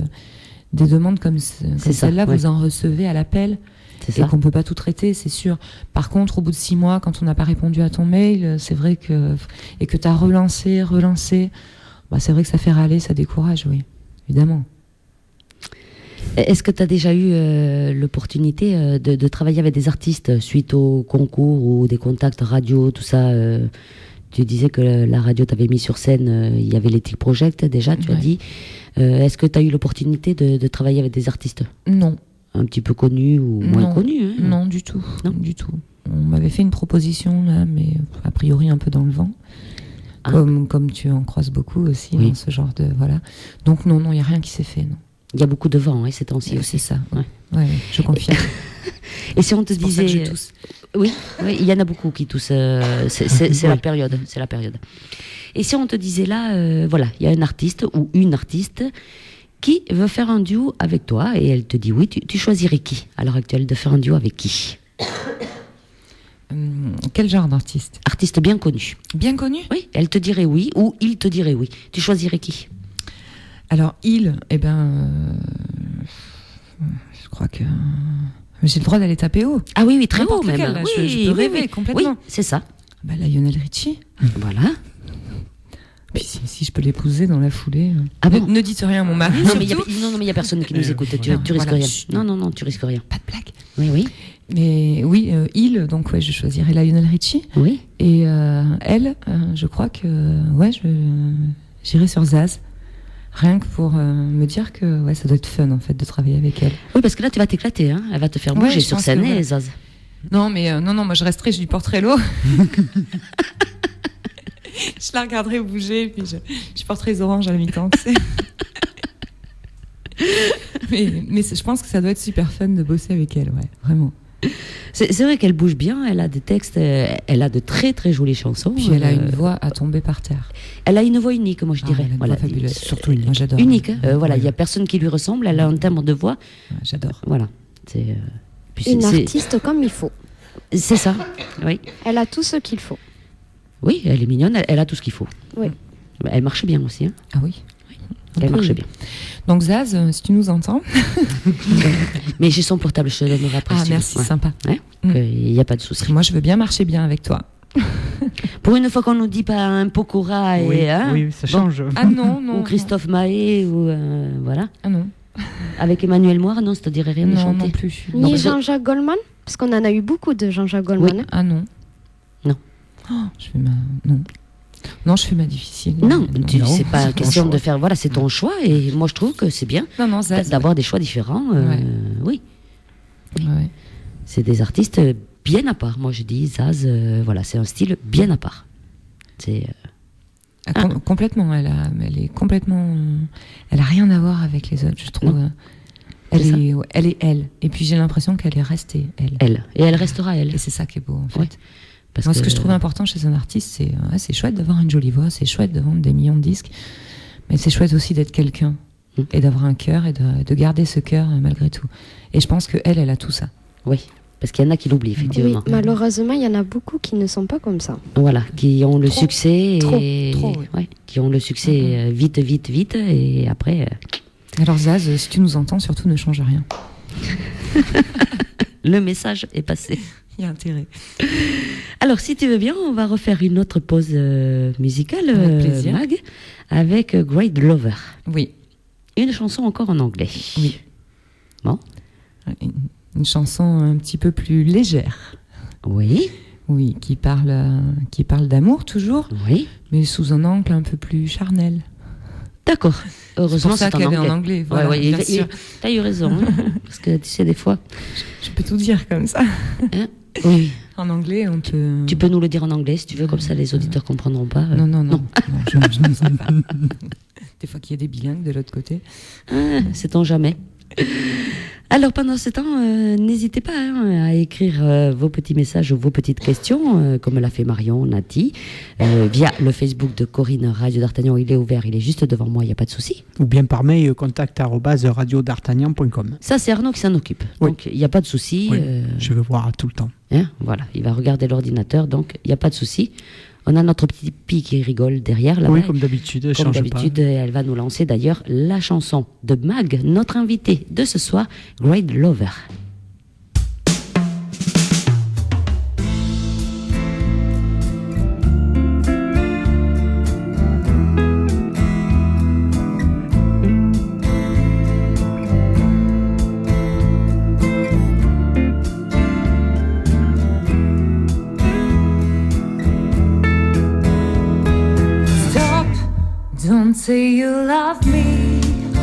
[SPEAKER 7] des demandes comme celle-là, vous en recevez à l'appel. Et qu'on ne peut pas tout traiter, c'est sûr. Par contre, au bout de 6 mois, quand on n'a pas répondu à ton mail, c'est vrai que tu as relancé, c'est vrai que ça fait râler, ça décourage, oui, évidemment.
[SPEAKER 2] Est-ce que tu as déjà eu l'opportunité de travailler avec des artistes suite au concours ou des contacts radio, tout ça Tu disais que la radio t'avait mis sur scène, il y avait les Tic Project déjà, tu as dit. Est-ce que tu as eu l'opportunité de travailler avec des artistes?
[SPEAKER 7] Non.
[SPEAKER 2] Un petit peu connus ou moins connus
[SPEAKER 7] Non, du tout. Non, du tout. On m'avait fait une proposition là, mais a priori un peu dans le vent. Comme tu en croises beaucoup aussi dans ce genre de Donc non, il n'y a rien qui s'est fait. Non.
[SPEAKER 2] Il y a beaucoup de vent ces temps-ci aussi.
[SPEAKER 7] C'est ça. Ouais, je confirme.
[SPEAKER 2] Et si on te disait,
[SPEAKER 7] pour ça que je tousse.
[SPEAKER 2] Oui, il y en a beaucoup qui toussent. C'est la période. C'est la période. Et si on te disait là, il y a un artiste ou une artiste qui veut faire un duo avec toi et elle te dit oui, tu choisirais qui à l'heure actuelle de faire un duo avec qui?
[SPEAKER 7] Quel genre d'artiste?
[SPEAKER 2] Artiste bien connu.
[SPEAKER 7] Bien connu?
[SPEAKER 2] Oui, elle te dirait oui ou il te dirait oui. Tu choisirais qui?
[SPEAKER 7] Alors, je crois que j'ai le droit d'aller taper haut.
[SPEAKER 2] Ah oui, très haut
[SPEAKER 7] N'importe
[SPEAKER 2] même.
[SPEAKER 7] lequel, là,
[SPEAKER 2] Oui,
[SPEAKER 7] je peux rêver complètement.
[SPEAKER 2] Oui, c'est ça.
[SPEAKER 7] Lionel Richie.
[SPEAKER 2] Voilà.
[SPEAKER 7] Puis si je peux l'épouser dans la foulée.
[SPEAKER 2] Ah bon?
[SPEAKER 7] Ne dites rien à mon mari.
[SPEAKER 2] Non, mais il
[SPEAKER 7] surtout.
[SPEAKER 2] y a personne qui nous écoute. Tu risques
[SPEAKER 7] voilà,
[SPEAKER 2] rien.
[SPEAKER 7] chut.
[SPEAKER 2] Non, tu risques rien.
[SPEAKER 7] Pas de blague.
[SPEAKER 2] Oui.
[SPEAKER 7] Mais oui, donc je choisirais Lionel Richie.
[SPEAKER 2] Oui.
[SPEAKER 7] Et elle, je crois que j'irai sur Zaz. Rien que pour me dire que ça doit être fun en fait de travailler avec elle.
[SPEAKER 2] Oui, parce que là tu vas t'éclater, hein. Elle va te faire bouger
[SPEAKER 7] je
[SPEAKER 2] sur
[SPEAKER 7] pense
[SPEAKER 2] scène,
[SPEAKER 7] que voilà.
[SPEAKER 2] Zaz.
[SPEAKER 7] Non, mais moi je resterai, je lui porterai l'eau. Je la regarderai bouger, puis je porterai les oranges à la mi-temps, tu sais. mais je pense que ça doit être super fun de bosser avec elle, ouais, vraiment.
[SPEAKER 2] C'est vrai qu'elle bouge bien, elle a des textes, elle a de très très jolies chansons.
[SPEAKER 7] Puis elle a une voix à tomber par terre.
[SPEAKER 2] Elle a une voix unique, moi je dirais.
[SPEAKER 7] Elle a une voix fabuleuse.
[SPEAKER 5] Surtout unique.
[SPEAKER 7] Moi j'adore.
[SPEAKER 2] Unique, hein. Voilà, il y a personne qui lui ressemble, elle a un timbre de voix.
[SPEAKER 7] Ouais, j'adore.
[SPEAKER 2] Voilà.
[SPEAKER 6] Une artiste comme il faut.
[SPEAKER 2] C'est ça, oui.
[SPEAKER 6] Elle a tout ce qu'il faut.
[SPEAKER 2] Oui, elle est mignonne, elle a tout ce qu'il faut.
[SPEAKER 6] Oui.
[SPEAKER 2] Elle marche bien aussi, hein.
[SPEAKER 7] Ah oui.
[SPEAKER 2] Elle marche bien.
[SPEAKER 7] Donc Zaz, si tu nous entends.
[SPEAKER 2] Mais j'ai son portable, je te le donnerai après.
[SPEAKER 7] Ah
[SPEAKER 2] si tu veux.
[SPEAKER 7] merci,
[SPEAKER 2] Ouais.
[SPEAKER 7] sympa.
[SPEAKER 2] Il n'y a pas de
[SPEAKER 7] Parce
[SPEAKER 2] souci.
[SPEAKER 7] que moi je veux bien marcher bien avec toi.
[SPEAKER 2] Pour une fois qu'on nous dit pas un Pokora et
[SPEAKER 5] Oui,
[SPEAKER 2] hein,
[SPEAKER 5] oui, ça change.
[SPEAKER 7] Ah non.
[SPEAKER 2] ou Christophe Maé ou voilà.
[SPEAKER 7] Ah non.
[SPEAKER 2] Avec Emmanuel Moire, non, ça te dirait rien de
[SPEAKER 7] Non,
[SPEAKER 2] chanter.
[SPEAKER 7] non plus.
[SPEAKER 2] Non,
[SPEAKER 6] Ni
[SPEAKER 2] parce que-
[SPEAKER 6] Jean-Jacques Goldman, parce qu'on en a eu beaucoup de Jean-Jacques Goldman.
[SPEAKER 2] Oui.
[SPEAKER 7] Ah non.
[SPEAKER 2] Non.
[SPEAKER 7] Oh, je fais ma... Non, je fais ma difficile.
[SPEAKER 2] Non, c'est pas
[SPEAKER 5] c'est ton
[SPEAKER 2] question
[SPEAKER 5] choix.
[SPEAKER 2] de faire. Voilà, c'est ton choix et moi je trouve que c'est bien
[SPEAKER 7] Non, Zaz.
[SPEAKER 2] d'avoir des choix différents.
[SPEAKER 7] Ouais.
[SPEAKER 2] Oui,
[SPEAKER 7] Ouais.
[SPEAKER 2] c'est des artistes bien à part. Moi je dis Zaz, voilà, c'est un style bien à part. C'est
[SPEAKER 7] Complètement. Elle est complètement. Elle a rien à voir avec les autres, je trouve.
[SPEAKER 2] Non.
[SPEAKER 7] Elle
[SPEAKER 2] C'est
[SPEAKER 7] est, elle est elle. Et puis j'ai l'impression qu'elle est restée elle.
[SPEAKER 2] elle et elle restera elle.
[SPEAKER 7] Et c'est ça qui est beau en fait.
[SPEAKER 2] Ouais. Parce
[SPEAKER 7] Moi, ce que je trouve important chez un artiste, c'est chouette d'avoir une jolie voix, c'est chouette de vendre des millions de disques, mais c'est chouette aussi d'être quelqu'un et d'avoir un cœur et de garder ce cœur malgré tout. Et je pense qu'elle a tout ça.
[SPEAKER 2] Oui, parce qu'il y en a qui l'oublient
[SPEAKER 6] Oui,
[SPEAKER 2] effectivement.
[SPEAKER 6] malheureusement, il y en a beaucoup qui ne sont pas comme ça.
[SPEAKER 2] Voilà, qui ont le
[SPEAKER 7] Trop,
[SPEAKER 2] succès et
[SPEAKER 7] trop, oui.
[SPEAKER 2] ouais, qui ont le succès vite et après
[SPEAKER 7] Alors Zaz, si tu nous entends, surtout ne change rien.
[SPEAKER 2] le message est passé.
[SPEAKER 7] Il y a intérêt.
[SPEAKER 2] Alors, si tu veux bien, on va refaire une autre pause musicale,
[SPEAKER 7] Avec plaisir.
[SPEAKER 2] Mag, avec Great Lover.
[SPEAKER 7] Oui.
[SPEAKER 2] Une chanson encore en anglais.
[SPEAKER 7] Oui.
[SPEAKER 2] Bon.
[SPEAKER 7] Une chanson un petit peu plus légère.
[SPEAKER 2] Oui,
[SPEAKER 7] Oui, qui parle d'amour toujours,
[SPEAKER 2] oui.
[SPEAKER 7] mais sous un angle un peu plus charnel.
[SPEAKER 2] D'accord.
[SPEAKER 7] C'est
[SPEAKER 2] Heureusement,
[SPEAKER 7] pour ça
[SPEAKER 2] c'est en
[SPEAKER 7] qu'elle
[SPEAKER 2] anglais.
[SPEAKER 7] est en anglais. Voilà,
[SPEAKER 2] Ouais,
[SPEAKER 7] bien sûr.
[SPEAKER 2] t'as eu raison. Hein, parce que tu sais, des fois.
[SPEAKER 7] Je peux tout dire comme ça.
[SPEAKER 2] Oui.
[SPEAKER 7] En anglais, on peut.
[SPEAKER 2] Tu peux nous le dire en anglais si tu veux, comme ça les auditeurs comprendront pas.
[SPEAKER 7] Non, je ne sais pas. Des fois qu'il y a des bilingues de l'autre côté.
[SPEAKER 2] Sait-on jamais. Alors pendant ce temps, n'hésitez pas à écrire vos petits messages ou vos petites questions, comme l'a fait Marion, Nati, via le Facebook de Corinne Radio d'Artagnan. Il est ouvert, il est juste devant moi, il n'y a pas de souci.
[SPEAKER 5] Ou bien par mail, contact@radiodartagnan.com.
[SPEAKER 2] Ça, c'est Arnaud qui s'en occupe.
[SPEAKER 5] Oui.
[SPEAKER 2] Donc il n'y a pas de souci.
[SPEAKER 5] Oui, je veux voir tout le temps.
[SPEAKER 2] Voilà, il va regarder l'ordinateur, donc il n'y a pas de souci. On a notre petit Pi qui rigole derrière là-bas.
[SPEAKER 5] Oui, comme d'habitude,
[SPEAKER 2] Comme
[SPEAKER 5] change
[SPEAKER 2] d'habitude,
[SPEAKER 5] pas.
[SPEAKER 2] elle va nous lancer d'ailleurs la chanson de Mag, notre invité de ce soir, Great Lover.
[SPEAKER 4] Stop, don't say you love me,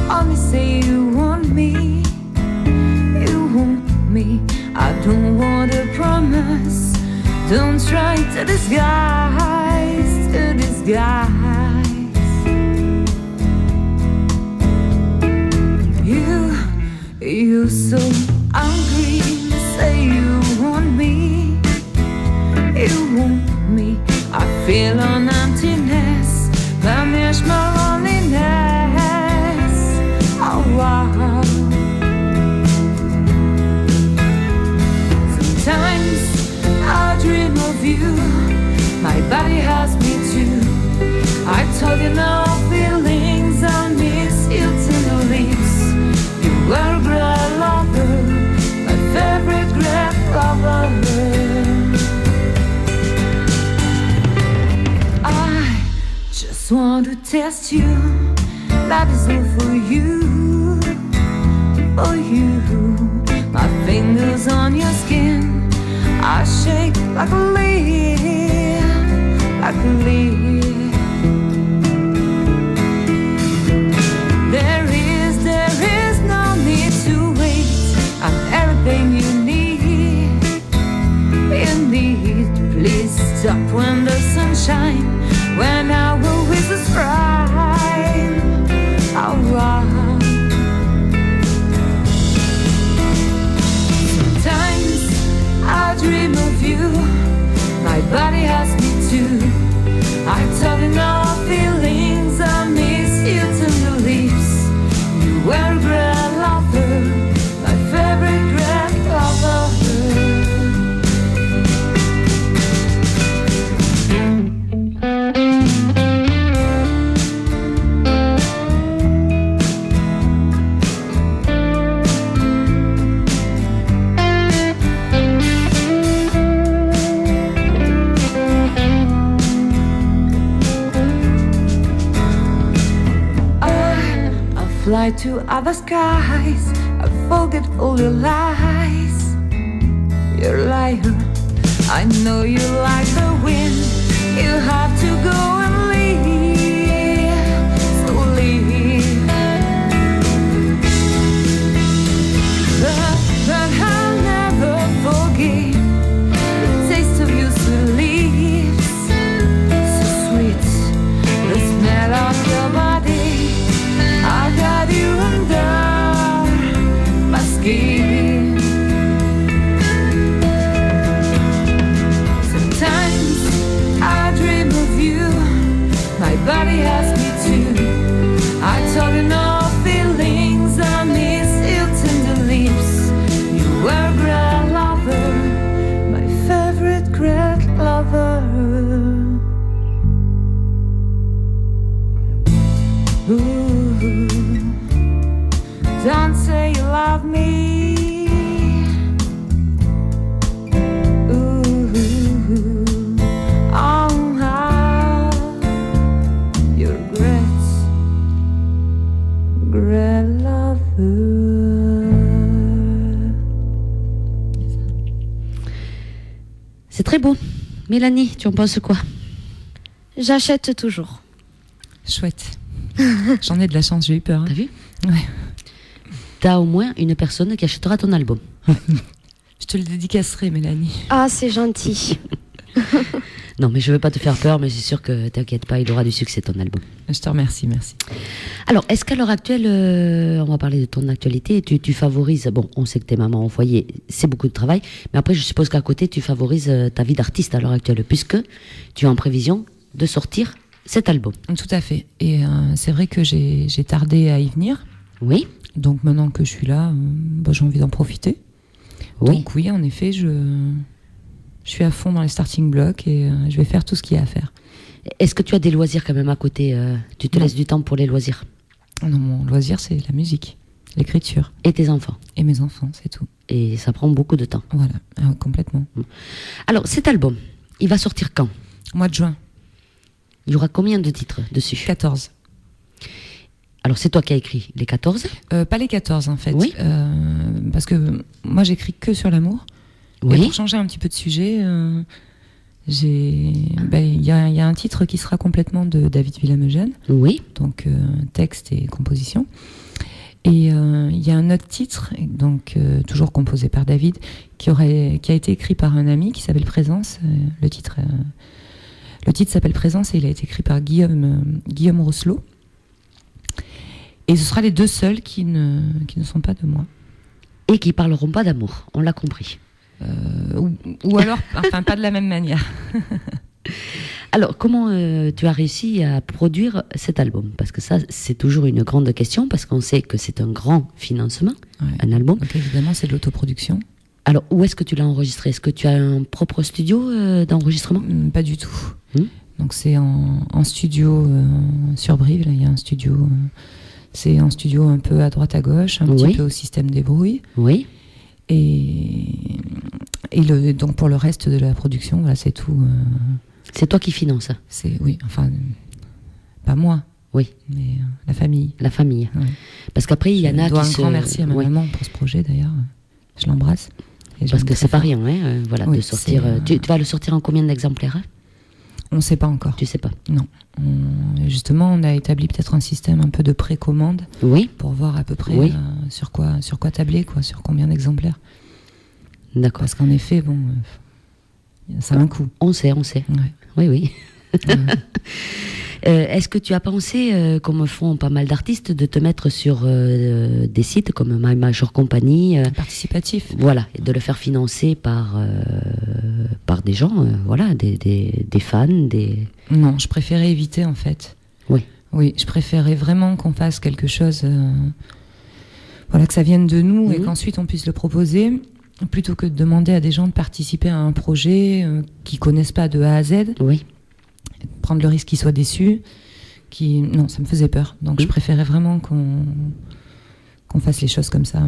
[SPEAKER 4] only say you want me. You want me, I don't want a promise. Don't try to disguise, You're so angry, say you want me. You want me, I feel an emptiness, banish my loneliness. Oh wow. Sometimes I dream about you. That is all for you, for you. My fingers on your skin, I shake like a leaf, like a leaf. There is no need to wait. I'm everything you need, you need. Please stop when the sun shines, when our whistles cry. Alright. Sometimes I dream of you, my body asks me to. I tell you no feelings, I miss you to the leaves. You were a great lover, my favorite great lover. Fly to other skies, I forget all your lies. You're a liar, I know you like the wind. You have to go and leave, so leave. But I'll never forget the taste of your sweet lips, so sweet, the smell of your body. I got you under my skin. Sometimes I dream of you, my body asks me to. I told you no feelings, I miss you tender lips. You were a great lover, my favorite great lover. Ooh, don't say you love me. Ooh, oh, how you're great, great lover.
[SPEAKER 2] C'est très beau. Mélanie, tu en penses quoi?
[SPEAKER 6] J'achète toujours.
[SPEAKER 7] Chouette. J'en ai de la chance, j'ai eu peur. Hein.
[SPEAKER 2] T'as vu?
[SPEAKER 7] Ouais.
[SPEAKER 2] T'as au moins une personne qui achètera ton album.
[SPEAKER 7] Je te le dédicacerai, Mélanie.
[SPEAKER 6] Ah, c'est gentil.
[SPEAKER 2] Non, mais je veux pas te faire peur, mais c'est sûr que t'inquiète pas, il aura du succès ton album.
[SPEAKER 7] Je te remercie, merci.
[SPEAKER 2] Alors, est-ce qu'à l'heure actuelle, on va parler de ton actualité, tu favorises, bon, on sait que t'es maman au foyer, c'est beaucoup de travail, mais après je suppose qu'à côté tu favorises ta vie d'artiste à l'heure actuelle, puisque tu es en prévision de sortir cet album.
[SPEAKER 7] Tout à fait. Et c'est vrai que j'ai tardé à y venir.
[SPEAKER 2] Oui.
[SPEAKER 7] Donc maintenant que je suis là, j'ai envie d'en profiter.
[SPEAKER 2] Oui.
[SPEAKER 7] Donc oui, en effet, je suis à fond dans les starting blocks et je vais faire tout ce qu'il y a à faire.
[SPEAKER 2] Est-ce que tu as des loisirs quand même à côté? Tu te
[SPEAKER 7] Non.
[SPEAKER 2] laisses du temps pour les loisirs?
[SPEAKER 7] Non, mon loisir, c'est la musique, l'écriture.
[SPEAKER 2] Et tes enfants?
[SPEAKER 7] Et mes enfants, c'est tout.
[SPEAKER 2] Et ça prend beaucoup de temps.
[SPEAKER 7] Voilà, complètement.
[SPEAKER 2] Alors, cet album, il va sortir quand?
[SPEAKER 7] Mois de juin,
[SPEAKER 2] Il y aura combien de titres dessus?
[SPEAKER 7] 14.
[SPEAKER 2] Alors, c'est toi qui as écrit les 14?
[SPEAKER 7] Pas les 14, en fait.
[SPEAKER 2] Oui.
[SPEAKER 7] Parce que moi, j'écris que sur l'amour. Et
[SPEAKER 2] Oui.
[SPEAKER 7] pour changer un petit peu de sujet, il y a un titre qui sera complètement de David Villamejeune,
[SPEAKER 2] Oui.
[SPEAKER 7] donc texte et composition. Et il y a un autre titre, donc toujours composé par David, qui a été écrit par un ami qui s'appelle Présence. Le titre s'appelle Présence et il a été écrit par Guillaume Rosselot. Et ce sera les deux seuls qui ne sont pas de moi.
[SPEAKER 2] Et qui parleront pas d'amour, on l'a compris.
[SPEAKER 7] Ou alors, enfin, pas de la même manière.
[SPEAKER 2] Alors, comment tu as réussi à produire cet album? Parce que ça, c'est toujours une grande question, parce qu'on sait que c'est un grand financement,
[SPEAKER 7] Ouais.
[SPEAKER 2] un album.
[SPEAKER 7] Donc évidemment, c'est de l'autoproduction.
[SPEAKER 2] Alors, où est-ce que tu l'as enregistré? Est-ce que tu as un propre studio d'enregistrement?
[SPEAKER 7] Pas du tout.
[SPEAKER 2] Hmm.
[SPEAKER 7] Donc c'est en studio sur Brive. Là, il y a un studio. C'est un studio un peu à droite à gauche, un
[SPEAKER 2] Oui.
[SPEAKER 7] petit peu au système des bruits.
[SPEAKER 2] Oui.
[SPEAKER 7] Et donc pour le reste de la production, voilà, c'est tout.
[SPEAKER 2] C'est toi qui finances.
[SPEAKER 7] C'est oui, enfin pas moi.
[SPEAKER 2] Oui.
[SPEAKER 7] Mais la famille.
[SPEAKER 2] La famille.
[SPEAKER 7] Ouais.
[SPEAKER 2] Parce qu'après, il y en a
[SPEAKER 7] Je dois
[SPEAKER 2] qui
[SPEAKER 7] un grand merci à ma maman pour ce projet d'ailleurs. Je l'embrasse.
[SPEAKER 2] Parce que c'est pas rien, hein, voilà,
[SPEAKER 7] Oui,
[SPEAKER 2] de sortir. Tu vas le sortir en combien d'exemplaires, hein?
[SPEAKER 7] On ne sait pas encore.
[SPEAKER 2] Tu sais pas.
[SPEAKER 7] Non. Justement, on a établi peut-être un système un peu de précommande.
[SPEAKER 2] Oui.
[SPEAKER 7] Pour voir à peu près sur quoi tabler, sur combien d'exemplaires.
[SPEAKER 2] D'accord.
[SPEAKER 7] Parce qu'en effet, bon, ça a un coût.
[SPEAKER 2] On sait.
[SPEAKER 7] Ouais.
[SPEAKER 2] Oui. Est-ce que tu as pensé, comme font pas mal d'artistes, de te mettre sur des sites comme My Major Company,
[SPEAKER 7] participatif.
[SPEAKER 2] Voilà, et de le faire financer par des gens, voilà, des fans, des.
[SPEAKER 7] Non, je préférais éviter en fait.
[SPEAKER 2] Oui.
[SPEAKER 7] Oui, je préférais vraiment qu'on fasse quelque chose, voilà, que ça vienne de nous et qu'ensuite on puisse le proposer, plutôt que de demander à des gens de participer à un projet qu'ils connaissent pas de A à Z.
[SPEAKER 2] Oui.
[SPEAKER 7] Prendre le risque qu'ils soient déçus, non, ça me faisait peur. Donc je préférais vraiment qu'on fasse les choses comme ça.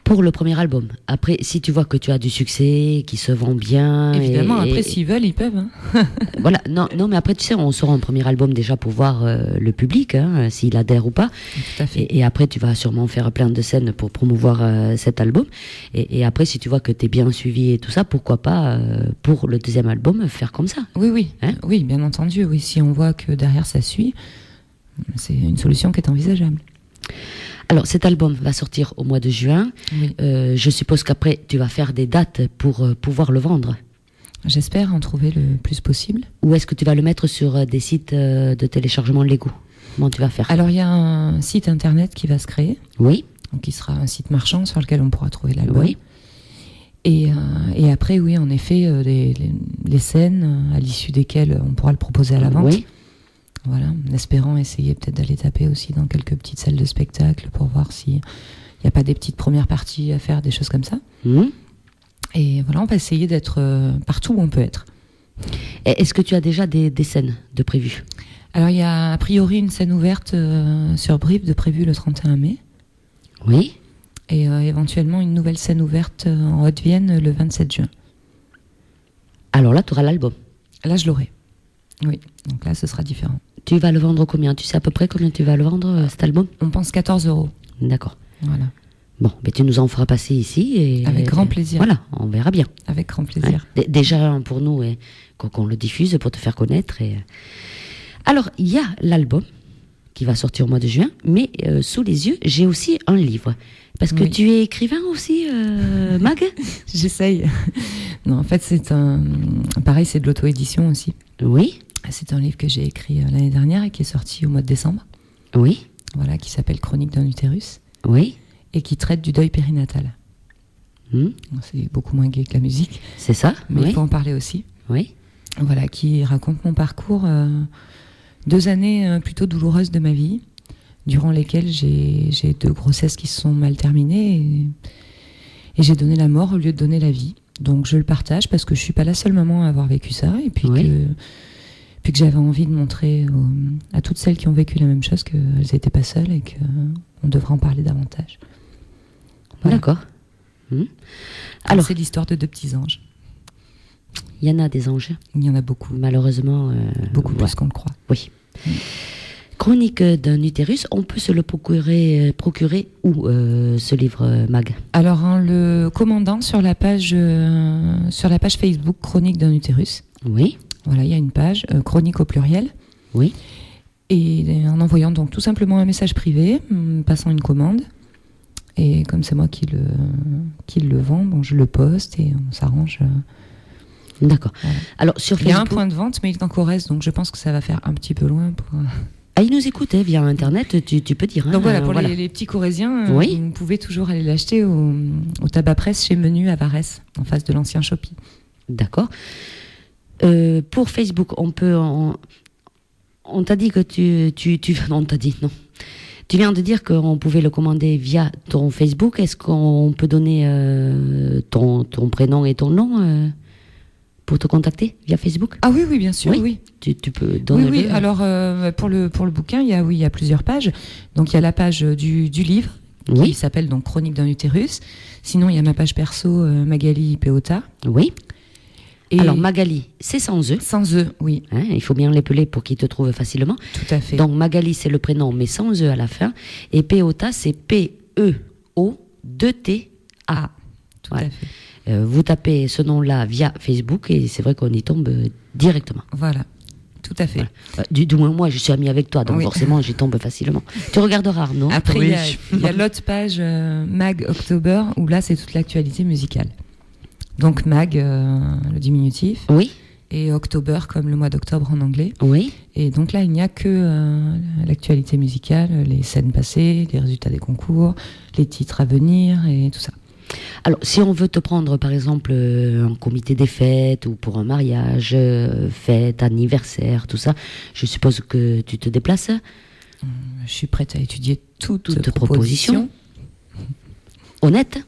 [SPEAKER 2] Pour le premier album. Après, si tu vois que tu as du succès, qui se vend bien...
[SPEAKER 7] Évidemment, après, s'ils veulent, ils peuvent. Hein.
[SPEAKER 2] Voilà, non, mais après, tu sais, on sort un premier album déjà pour voir le public, hein, s'il adhère ou pas.
[SPEAKER 7] Tout à fait.
[SPEAKER 2] Et après, tu vas sûrement faire plein de scènes pour promouvoir cet album. Et après, si tu vois que tu es bien suivi et tout ça, pourquoi pas, pour le deuxième album, faire comme ça.
[SPEAKER 7] Oui.
[SPEAKER 2] Hein?
[SPEAKER 7] Oui, bien entendu. Oui, si on voit que derrière, ça suit, c'est une solution qui est envisageable.
[SPEAKER 2] Alors, cet album va sortir au mois de juin.
[SPEAKER 7] Oui.
[SPEAKER 2] Je suppose qu'après, tu vas faire des dates pour pouvoir le vendre.
[SPEAKER 7] J'espère en trouver le plus possible.
[SPEAKER 2] Ou est-ce que tu vas le mettre sur des sites de téléchargement légaux? Comment tu vas faire?
[SPEAKER 7] Alors, il y a un site internet qui va se créer.
[SPEAKER 2] Oui.
[SPEAKER 7] Donc, qui sera un site marchand sur lequel on pourra trouver l'album.
[SPEAKER 2] Oui.
[SPEAKER 7] Et après, oui, en effet, les scènes à l'issue desquelles on pourra le proposer à la vente.
[SPEAKER 2] Oui.
[SPEAKER 7] Voilà, en espérant essayer peut-être d'aller taper aussi dans quelques petites salles de spectacle pour voir s'il n'y a pas des petites premières parties à faire, des choses comme ça. Et voilà, on va essayer d'être partout où on peut être.
[SPEAKER 2] Est-ce que tu as déjà des scènes de prévues?
[SPEAKER 7] Alors, il y a a priori une scène ouverte sur Brive de prévue le 31 mai.
[SPEAKER 2] Oui.
[SPEAKER 7] Et éventuellement une nouvelle scène ouverte en Haute-Vienne le 27 juin.
[SPEAKER 2] Alors là, tu auras l'album.
[SPEAKER 7] Là, je l'aurai. Oui, donc là, ce sera différent.
[SPEAKER 2] Tu vas le vendre combien? Tu sais à peu près combien tu vas le vendre, cet album?
[SPEAKER 7] On pense 14 €.
[SPEAKER 2] D'accord.
[SPEAKER 7] Voilà.
[SPEAKER 2] Bon, mais tu nous en feras passer ici. Et,
[SPEAKER 7] avec grand plaisir.
[SPEAKER 2] Voilà, on verra bien.
[SPEAKER 7] Avec grand plaisir.
[SPEAKER 2] Ouais. Déjà, pour nous, qu'on le diffuse pour te faire connaître. Alors, il y a l'album qui va sortir au mois de juin, mais sous les yeux, j'ai aussi un livre. Parce que tu es écrivain aussi, Mag?
[SPEAKER 7] J'essaye. Non, en fait, pareil, c'est de l'auto-édition aussi.
[SPEAKER 2] Oui.
[SPEAKER 7] C'est un livre que j'ai écrit l'année dernière et qui est sorti au mois de décembre.
[SPEAKER 2] Oui.
[SPEAKER 7] Voilà, qui s'appelle Chronique d'un utérus.
[SPEAKER 2] Oui.
[SPEAKER 7] Et qui traite du deuil périnatal. C'est beaucoup moins gai que la musique.
[SPEAKER 2] C'est ça.
[SPEAKER 7] Mais il faut en parler aussi.
[SPEAKER 2] Oui.
[SPEAKER 7] Voilà, qui raconte mon parcours. 2 années plutôt douloureuses de ma vie, durant lesquelles j'ai 2 grossesses qui se sont mal terminées et j'ai donné la mort au lieu de donner la vie. Donc je le partage parce que je suis pas la seule maman à avoir vécu ça et puis que j'avais envie de montrer à toutes celles qui ont vécu la même chose qu'elles n'étaient pas seules et qu'on devrait en parler davantage. Voilà.
[SPEAKER 2] D'accord.
[SPEAKER 7] Alors c'est l'histoire de 2 petits anges.
[SPEAKER 2] Il y en a des anges.
[SPEAKER 7] Il y en a beaucoup.
[SPEAKER 2] Malheureusement.
[SPEAKER 7] Beaucoup plus qu'on le croit.
[SPEAKER 2] Oui. Chronique d'un utérus, on peut se le procurer où, ce livre, Mag? Alors,
[SPEAKER 7] en le commandant sur la page Facebook Chronique d'un utérus.
[SPEAKER 2] Oui.
[SPEAKER 7] Voilà, il y a une page, chronique au pluriel.
[SPEAKER 2] Oui.
[SPEAKER 7] Et en envoyant donc tout simplement un message privé, passant une commande. Et comme c'est moi qui le vend, bon, je le poste et on s'arrange.
[SPEAKER 2] D'accord.
[SPEAKER 7] Voilà.
[SPEAKER 2] Alors, sur Facebook...
[SPEAKER 7] Il y a un point de vente, mais il est en Corrèze, donc je pense que ça va faire un petit peu loin pour...
[SPEAKER 2] Ah, ils nous écoutent via Internet, tu peux dire.
[SPEAKER 7] Donc voilà, pour les petits Corréziens, vous pouvez toujours aller l'acheter au Tabac Presse chez Menu à Varès, en face de l'ancien Shoppy.
[SPEAKER 2] D'accord. Pour Facebook, on peut... On t'a dit que non, on t'a dit non. Tu viens de dire qu'on pouvait le commander via ton Facebook. Est-ce qu'on peut donner ton prénom et ton nom pour te contacter via Facebook?
[SPEAKER 7] Ah oui, bien sûr, oui.
[SPEAKER 2] Tu peux donner.
[SPEAKER 7] Oui. Alors, pour le bouquin, il y a plusieurs pages. Donc, il y a la page du livre, qui s'appelle donc Chronique d'un utérus. Sinon, il y a ma page perso, Magali Peota.
[SPEAKER 2] Oui.
[SPEAKER 7] Et
[SPEAKER 2] Alors Magali, c'est sans E.
[SPEAKER 7] sans E, oui,
[SPEAKER 2] Hein, il faut bien l'épeler pour qu'il te trouve facilement.
[SPEAKER 7] tout à fait.
[SPEAKER 2] Donc Magali, c'est le prénom, mais sans E à la fin. Et Peota, c'est P-E-O-2-T-A.
[SPEAKER 7] Tout
[SPEAKER 2] Voilà.
[SPEAKER 7] à fait.
[SPEAKER 2] Vous tapez ce nom-là via Facebook et c'est vrai qu'on y tombe directement.
[SPEAKER 7] Voilà, tout à fait.
[SPEAKER 2] Voilà. Du moins, moi, je suis amie avec toi, donc
[SPEAKER 7] Oui.
[SPEAKER 2] forcément, j'y tombe facilement. Tu regarderas Arnaud.
[SPEAKER 7] Après,
[SPEAKER 5] Oui.
[SPEAKER 7] il y a l'autre page Mag October où là, c'est toute l'actualité musicale. Donc Mag, le diminutif,
[SPEAKER 2] Oui,
[SPEAKER 7] et October comme le mois d'octobre en anglais.
[SPEAKER 2] oui.
[SPEAKER 7] Et donc là, il n'y a que l'actualité musicale, les scènes passées, les résultats des concours, les titres à venir et tout ça.
[SPEAKER 2] Alors, si on veut te prendre, par exemple, en comité des fêtes ou pour un mariage, fête, anniversaire, tout ça, je suppose que tu te déplaces.
[SPEAKER 7] Je suis prête à étudier toute
[SPEAKER 2] proposition. Honnête,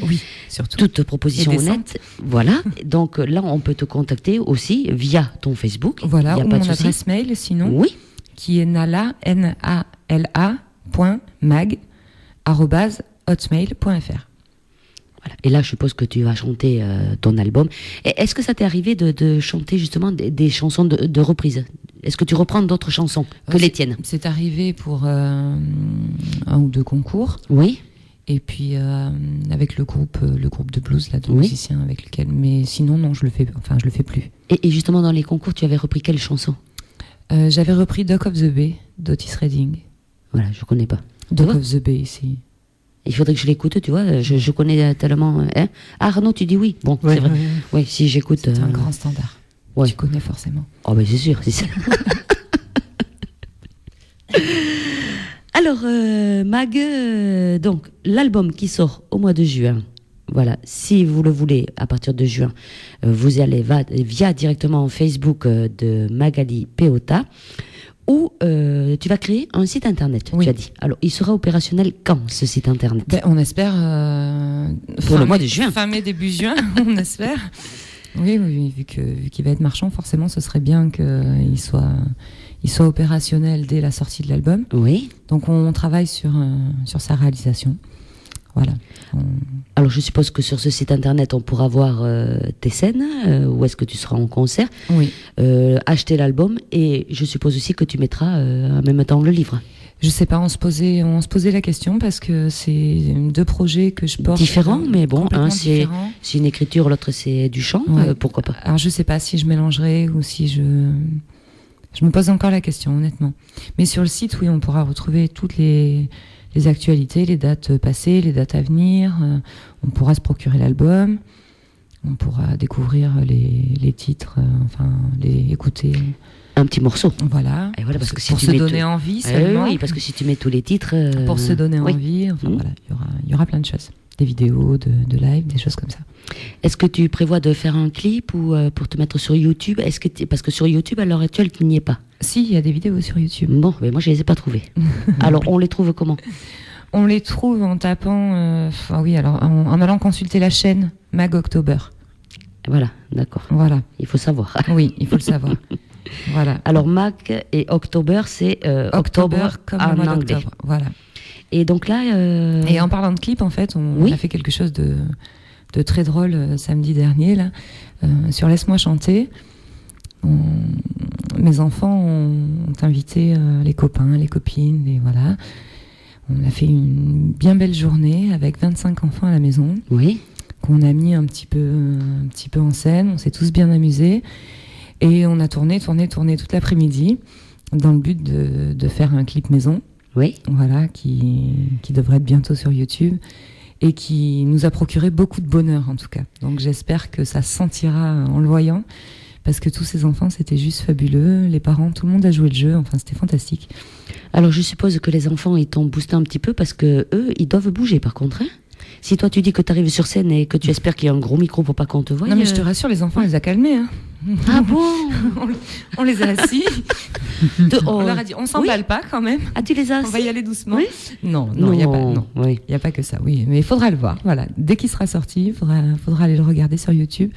[SPEAKER 7] Oui, surtout.
[SPEAKER 2] toute proposition
[SPEAKER 7] Et décente.
[SPEAKER 2] honnête. Voilà. Donc là, on peut te contacter aussi via ton Facebook.
[SPEAKER 7] Voilà,
[SPEAKER 2] Il y a
[SPEAKER 7] ou
[SPEAKER 2] pas
[SPEAKER 7] mon
[SPEAKER 2] de souci.
[SPEAKER 7] adresse mail sinon,
[SPEAKER 2] Oui.
[SPEAKER 7] qui est nala.mag@hotmail.fr.
[SPEAKER 2] Voilà. Et là, je suppose que tu vas chanter ton album. Et est-ce que ça t'est arrivé de chanter justement des chansons de reprise? Est-ce que tu reprends d'autres chansons que les tiennes?
[SPEAKER 7] C'est arrivé pour un ou deux concours.
[SPEAKER 2] Oui.
[SPEAKER 7] Et puis avec le groupe de blues là, de
[SPEAKER 2] Oui.
[SPEAKER 7] musiciens avec lequel. Mais sinon non, je le fais plus.
[SPEAKER 2] Et justement, dans les concours, tu avais repris quelle chanson?
[SPEAKER 7] J'avais repris Dock of the Bay d'Otis Redding.
[SPEAKER 2] Voilà, je connais pas.
[SPEAKER 7] Dock
[SPEAKER 2] vois
[SPEAKER 7] of the Bay ici.
[SPEAKER 2] Il faudrait que je l'écoute, tu vois. Je connais tellement. Hein. Ah, Arnaud, tu dis oui. Bon,
[SPEAKER 5] Ouais,
[SPEAKER 2] c'est vrai.
[SPEAKER 5] ouais.
[SPEAKER 2] Oui, si j'écoute.
[SPEAKER 7] C'est un grand standard.
[SPEAKER 2] ouais.
[SPEAKER 7] Tu connais forcément.
[SPEAKER 2] Oh, ben c'est sûr, c'est ça. Alors, Mag, donc, l'album qui sort au mois de juin, voilà, si vous le voulez, à partir de juin, vous allez via directement Facebook de Magali Peota, ou tu vas créer un site internet,
[SPEAKER 7] Oui.
[SPEAKER 2] tu as dit. Alors, il sera opérationnel quand, ce site internet?
[SPEAKER 7] Ben, on espère
[SPEAKER 2] Pour le mois de juin.
[SPEAKER 7] Fin mai, début juin, on espère. Oui, vu qu'il va être marchand, forcément, ce serait bien qu'il soit opérationnel dès la sortie de l'album.
[SPEAKER 2] Oui.
[SPEAKER 7] Donc on travaille sur sa réalisation. Voilà.
[SPEAKER 2] Alors, je suppose que sur ce site internet, on pourra voir tes scènes, où est-ce que tu seras en concert,
[SPEAKER 7] Oui.
[SPEAKER 2] acheter l'album, et je suppose aussi que tu mettras en même temps le livre.
[SPEAKER 7] Je sais pas, on se posait la question parce que c'est deux projets que je porte.
[SPEAKER 2] Différents, mais bon,
[SPEAKER 7] complètement
[SPEAKER 2] un c'est
[SPEAKER 7] différents.
[SPEAKER 2] une écriture, l'autre c'est du chant,
[SPEAKER 7] Ouais.
[SPEAKER 2] pourquoi pas.
[SPEAKER 7] Alors je sais pas si je mélangerai ou si je me pose encore la question honnêtement. Mais sur le site, oui, on pourra retrouver toutes les actualités, les dates passées, les dates à venir. On pourra se procurer l'album. On pourra découvrir les titres, les écouter.
[SPEAKER 2] Un petit morceau.
[SPEAKER 7] Voilà.
[SPEAKER 2] Et voilà, parce que si
[SPEAKER 7] pour
[SPEAKER 2] tu
[SPEAKER 7] se
[SPEAKER 2] mets
[SPEAKER 7] donner
[SPEAKER 2] tout-
[SPEAKER 7] envie
[SPEAKER 2] Eh
[SPEAKER 7] seulement.
[SPEAKER 2] oui, parce que si tu mets tous les titres.
[SPEAKER 7] Pour se donner
[SPEAKER 2] oui.
[SPEAKER 7] envie. Enfin
[SPEAKER 2] Mhm.
[SPEAKER 7] voilà, il y aura plein de choses. Des vidéos, de live, des choses comme ça.
[SPEAKER 2] Est-ce que tu prévois de faire un clip ou pour te mettre sur YouTube? Parce que sur YouTube, à l'heure actuelle, tu n'y es pas.
[SPEAKER 7] Si, il y a des vidéos sur YouTube.
[SPEAKER 2] Bon, mais moi, je les ai pas trouvées. Alors, on les trouve comment?
[SPEAKER 7] On les trouve en tapant, en allant consulter la chaîne Mag October.
[SPEAKER 2] Voilà, d'accord.
[SPEAKER 7] Voilà.
[SPEAKER 2] Il faut savoir.
[SPEAKER 7] Oui, il faut le savoir. Voilà.
[SPEAKER 2] Alors, Mag et October, c'est octobre
[SPEAKER 7] comme
[SPEAKER 2] en
[SPEAKER 7] le mois
[SPEAKER 2] anglais.
[SPEAKER 7] d'octobre. Voilà.
[SPEAKER 2] Et donc là.
[SPEAKER 7] Et en parlant de clip, en fait, on
[SPEAKER 2] Oui.
[SPEAKER 7] a fait quelque chose de très drôle samedi dernier, là, sur Laisse-moi chanter. Mes enfants ont invité les copains, les copines, et voilà. On a fait une bien belle journée avec 25 enfants à la maison,
[SPEAKER 2] Oui.
[SPEAKER 7] qu'on a mis un petit peu en scène. On s'est tous bien amusés. Et on a tourné toute l'après-midi dans le but de faire un clip maison.
[SPEAKER 2] Oui.
[SPEAKER 7] Voilà, qui devrait être bientôt sur YouTube et qui nous a procuré beaucoup de bonheur en tout cas. Donc j'espère que ça se sentira en le voyant parce que tous ces enfants c'était juste fabuleux, les parents, tout le monde a joué le jeu, enfin c'était fantastique.
[SPEAKER 2] Alors, je suppose que les enfants, ils t'ont boosté un petit peu parce que eux, ils doivent bouger par contre. Hein, si toi, tu dis que tu arrives sur scène et que tu espères qu'il y a un gros micro pour pas qu'on te voie.
[SPEAKER 7] Non mais je te rassure, les enfants, on les a calmés. Hein.
[SPEAKER 2] Ah bon?
[SPEAKER 7] On les a assis,
[SPEAKER 2] Oh.
[SPEAKER 7] on leur a dit on s'emballe pas quand même,
[SPEAKER 2] Ah, tu les as
[SPEAKER 7] on va y aller doucement.
[SPEAKER 2] Oui.
[SPEAKER 7] Non, il y a pas, non.
[SPEAKER 2] Oui.
[SPEAKER 7] Il n'y a pas que ça, oui. Mais il faudra le voir. Voilà. Dès qu'il sera sorti, il faudra aller le regarder sur YouTube.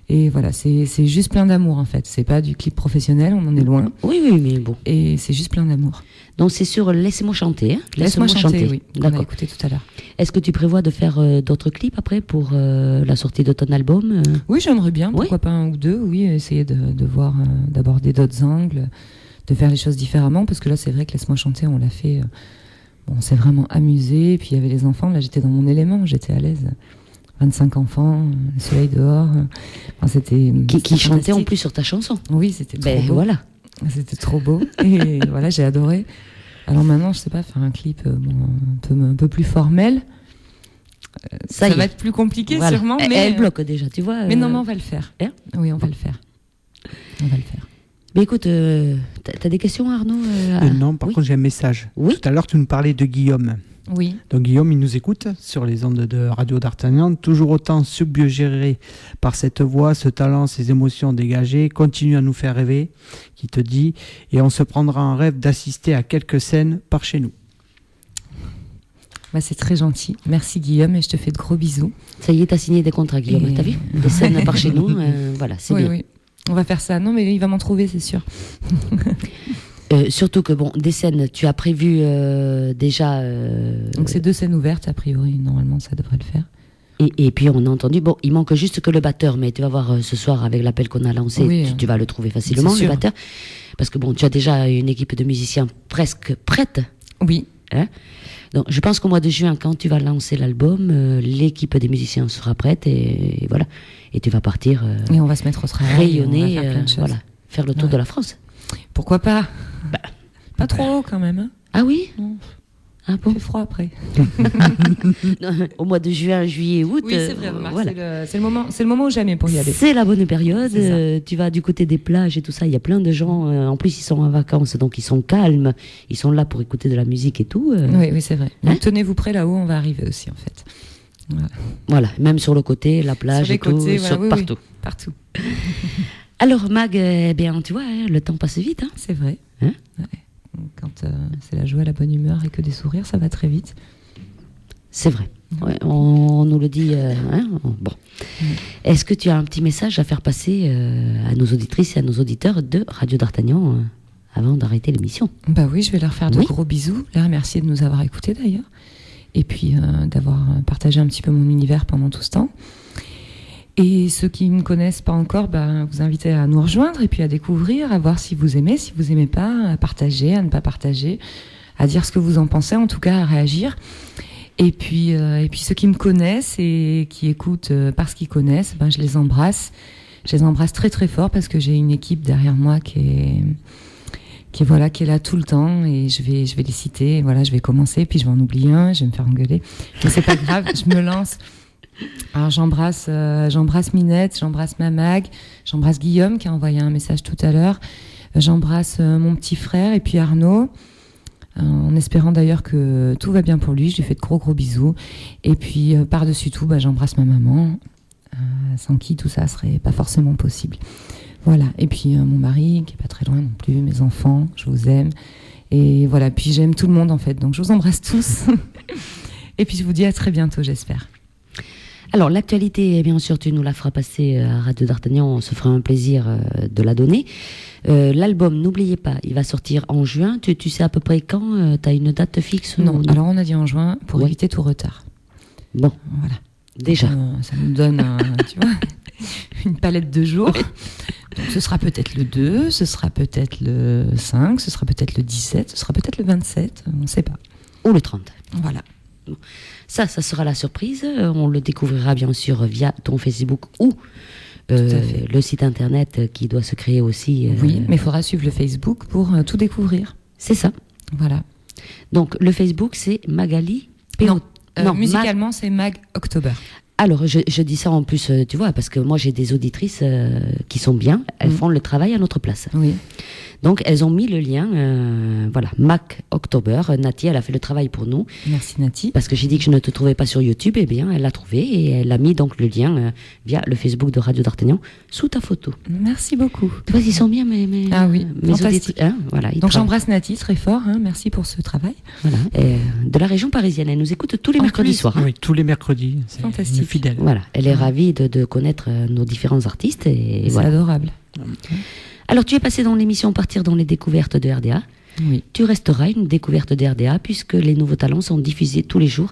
[SPEAKER 7] Et voilà, c'est juste plein d'amour en fait. C'est pas du clip professionnel, on en est loin.
[SPEAKER 2] Oui, mais bon.
[SPEAKER 7] Et c'est juste plein d'amour.
[SPEAKER 2] Donc c'est sur Laissez-moi chanter. Hein.
[SPEAKER 7] Laisse-moi chanter, oui. On a
[SPEAKER 2] D'accord.
[SPEAKER 7] écouté tout à l'heure.
[SPEAKER 2] Est-ce que tu prévois de faire d'autres clips après pour la sortie de ton album
[SPEAKER 7] Oui, j'aimerais bien,
[SPEAKER 2] Oui.
[SPEAKER 7] pourquoi pas un ou deux, oui, essayer de voir, d'aborder d'autres angles, de faire les choses différemment, parce que là, c'est vrai que Laisse-moi chanter, on l'a fait, on s'est vraiment amusé, puis il y avait les enfants, là, j'étais dans mon élément, j'étais à l'aise. 25 enfants, le soleil dehors, enfin, c'était
[SPEAKER 2] qui chantait en
[SPEAKER 7] fantastique.
[SPEAKER 2] plus sur ta chanson.
[SPEAKER 7] Oui, c'était trop
[SPEAKER 2] Ben
[SPEAKER 7] beau.
[SPEAKER 2] voilà.
[SPEAKER 7] C'était trop beau, et voilà, j'ai adoré. Alors maintenant, je sais pas, faire un clip un peu plus formel, ça
[SPEAKER 2] y est.
[SPEAKER 7] va être plus compliqué
[SPEAKER 2] Voilà.
[SPEAKER 7] sûrement,
[SPEAKER 2] Elle-
[SPEAKER 7] mais...
[SPEAKER 2] Elle bloque déjà, tu vois.
[SPEAKER 7] Mais non, mais on va le faire.
[SPEAKER 2] Hein
[SPEAKER 7] Oui, on va le faire. On va le faire.
[SPEAKER 2] Mais écoute, t'as des questions, Arnaud
[SPEAKER 5] Non, par
[SPEAKER 2] oui.
[SPEAKER 5] contre, j'ai un message.
[SPEAKER 2] Oui.
[SPEAKER 5] Tout à l'heure, tu nous parlais de Guillaume.
[SPEAKER 7] Oui.
[SPEAKER 5] Donc Guillaume, il nous écoute sur les ondes de Radio d'Artagnan, toujours autant subjugué par cette voix, ce talent, ces émotions dégagées, continue à nous faire rêver, qui te dit, et on se prendra en rêve d'assister à quelques scènes par chez nous.
[SPEAKER 7] Bah, c'est très gentil. Merci Guillaume et je te fais de gros bisous.
[SPEAKER 2] Ça y est, t'as signé des contrats, Guillaume,
[SPEAKER 7] Et-
[SPEAKER 2] t'as vu? Des scènes par chez nous, voilà, c'est
[SPEAKER 7] Oui,
[SPEAKER 2] bien.
[SPEAKER 7] oui. On va faire ça. Non, mais il va m'en trouver, c'est sûr.
[SPEAKER 2] Surtout que, bon, des scènes, tu as prévu déjà...
[SPEAKER 7] Donc c'est 2 scènes ouvertes, a priori. Normalement, ça devrait le faire.
[SPEAKER 2] Et puis on a entendu, bon, il manque juste que le batteur, mais tu vas voir ce soir avec l'appel qu'on a lancé,
[SPEAKER 7] Oui,
[SPEAKER 2] tu vas le trouver facilement,
[SPEAKER 7] c'est
[SPEAKER 2] le
[SPEAKER 7] sûr.
[SPEAKER 2] batteur. Parce que bon, tu as déjà une équipe de musiciens presque prête.
[SPEAKER 7] Oui.
[SPEAKER 2] Hein. Donc je pense qu'au mois de juin, quand tu vas lancer l'album, l'équipe des musiciens sera prête et voilà. Et tu vas partir
[SPEAKER 7] Et on va se mettre au travail.
[SPEAKER 2] rayonner,
[SPEAKER 7] on va faire plein de choses.
[SPEAKER 2] voilà, faire le tour
[SPEAKER 7] Ouais.
[SPEAKER 2] de la France.
[SPEAKER 7] Pourquoi pas Pas trop haut quand même. Hein.
[SPEAKER 2] Ah oui?
[SPEAKER 7] Non.
[SPEAKER 2] Ah
[SPEAKER 7] Il
[SPEAKER 2] bon?
[SPEAKER 7] fait froid après.
[SPEAKER 2] Non, au mois de juin, juillet, août.
[SPEAKER 7] Oui, c'est vrai. Remarque,
[SPEAKER 2] Voilà.
[SPEAKER 7] c'est le moment ou jamais pour y aller.
[SPEAKER 2] C'est la bonne période.
[SPEAKER 7] C'est ça.
[SPEAKER 2] Tu vas du côté des plages et tout ça. Il y a plein de gens. En plus, ils sont en vacances, donc ils sont calmes. Ils sont là pour écouter de la musique et tout.
[SPEAKER 7] Oui, c'est vrai.
[SPEAKER 2] Hein
[SPEAKER 7] Donc, tenez-vous prêts là-haut, on va arriver aussi en fait. Voilà.
[SPEAKER 2] Voilà, même sur le côté, la plage
[SPEAKER 7] Sur les
[SPEAKER 2] et tout,
[SPEAKER 7] côtés, voilà, oui,
[SPEAKER 2] partout.
[SPEAKER 7] oui, partout.
[SPEAKER 2] Alors Mag, eh bien, tu vois, hein, le temps passe vite. Hein.
[SPEAKER 7] C'est vrai.
[SPEAKER 2] Hein
[SPEAKER 7] Ouais. Quand c'est la joie, la bonne humeur et que des sourires, ça va très vite.
[SPEAKER 2] C'est vrai. Ouais, on nous le dit. Hein, bon. Est-ce que tu as un petit message à faire passer à nos auditrices et à nos auditeurs de Radio d'Artagnan avant d'arrêter l'émission?
[SPEAKER 7] Bah oui, je vais leur faire de
[SPEAKER 2] Oui.
[SPEAKER 7] gros bisous, les remercier de nous avoir écoutés d'ailleurs, et puis d'avoir partagé un petit peu mon univers pendant tout ce temps. Et ceux qui ne me connaissent pas encore, vous inviter à nous rejoindre et puis à découvrir, à voir si vous aimez pas, à partager, à ne pas partager, à dire ce que vous en pensez, en tout cas à réagir. Et puis ceux qui me connaissent et qui écoutent parce qu'ils connaissent, je les embrasse. Je les embrasse très très fort parce que j'ai une équipe derrière moi qui est là tout le temps et je vais les citer. Voilà, je vais commencer puis je vais en oublier un, je vais me faire engueuler. Mais c'est pas grave, je me lance. Alors j'embrasse Minette, j'embrasse Mamag, j'embrasse Guillaume qui a envoyé un message tout à l'heure. J'embrasse mon petit frère et puis Arnaud. En espérant d'ailleurs que tout va bien pour lui, je lui fais de gros bisous. Et puis par-dessus tout, j'embrasse ma maman, sans qui tout ça serait pas forcément possible. Voilà. Et puis mon mari qui est pas très loin non plus, mes enfants, je vous aime. Et voilà. Puis j'aime tout le monde en fait, donc je vous embrasse tous. Et puis je vous dis à très bientôt, j'espère.
[SPEAKER 2] Alors, l'actualité, bien sûr, tu nous la feras passer à Radio d'Artagnan. On se fera un plaisir de la donner. L'album, n'oubliez pas, il va sortir en juin. Tu sais à peu près quand? Tu as une date fixe?
[SPEAKER 7] Non, alors on a dit en juin pour
[SPEAKER 2] Ouais.
[SPEAKER 7] éviter tout retard.
[SPEAKER 2] Bon,
[SPEAKER 7] Voilà.
[SPEAKER 2] déjà.
[SPEAKER 7] Donc, ça nous donne tu vois, une palette de jours. Donc, ce sera peut-être le 2, ce sera peut-être le 5, ce sera peut-être le 17, ce sera peut-être le 27, on ne sait pas.
[SPEAKER 2] Ou le 30.
[SPEAKER 7] Voilà.
[SPEAKER 2] Ça sera la surprise. On le découvrira bien sûr via ton Facebook ou
[SPEAKER 7] à fait.
[SPEAKER 2] le site internet qui doit se créer aussi.
[SPEAKER 7] Oui, mais il faudra suivre le Facebook pour tout découvrir.
[SPEAKER 2] C'est ça.
[SPEAKER 7] Voilà.
[SPEAKER 2] Donc, le Facebook, c'est Magali
[SPEAKER 7] Non,
[SPEAKER 2] Non,
[SPEAKER 7] musicalement, c'est Mag October.
[SPEAKER 2] Alors, je dis ça en plus, tu vois, parce que moi, j'ai des auditrices qui sont bien. Elles font le travail à notre place.
[SPEAKER 7] Oui.
[SPEAKER 2] Donc elles ont mis le lien, voilà, Mac October. Nati, elle a fait le travail pour nous.
[SPEAKER 7] Merci Nati.
[SPEAKER 2] Parce que j'ai dit que je ne te trouvais pas sur YouTube, eh bien elle l'a trouvé et elle a mis donc le lien via le Facebook de Radio d'Artagnan sous ta photo.
[SPEAKER 7] Merci beaucoup.
[SPEAKER 2] Tu vois, ils sont bien mes
[SPEAKER 7] Ah oui,
[SPEAKER 2] mes
[SPEAKER 7] fantastique.
[SPEAKER 2] auditeurs, hein, voilà, ils
[SPEAKER 7] Donc
[SPEAKER 2] travaillent.
[SPEAKER 7] j'embrasse Nati très fort, hein, merci pour ce travail.
[SPEAKER 2] Voilà, de la région parisienne. Elle nous écoute tous les
[SPEAKER 7] En
[SPEAKER 2] mercredis
[SPEAKER 7] plus,
[SPEAKER 2] soirs. Hein.
[SPEAKER 5] Oui, tous les mercredis. C'est
[SPEAKER 7] Fantastique.
[SPEAKER 5] une fidèle.
[SPEAKER 2] Voilà, elle est ravie de connaître nos différents artistes et
[SPEAKER 7] C'est
[SPEAKER 2] voilà.
[SPEAKER 7] adorable.
[SPEAKER 2] Alors tu es passé dans l'émission Partir dans les découvertes de RDA.
[SPEAKER 7] Oui.
[SPEAKER 2] Tu resteras une découverte de RDA puisque les nouveaux talents sont diffusés tous les jours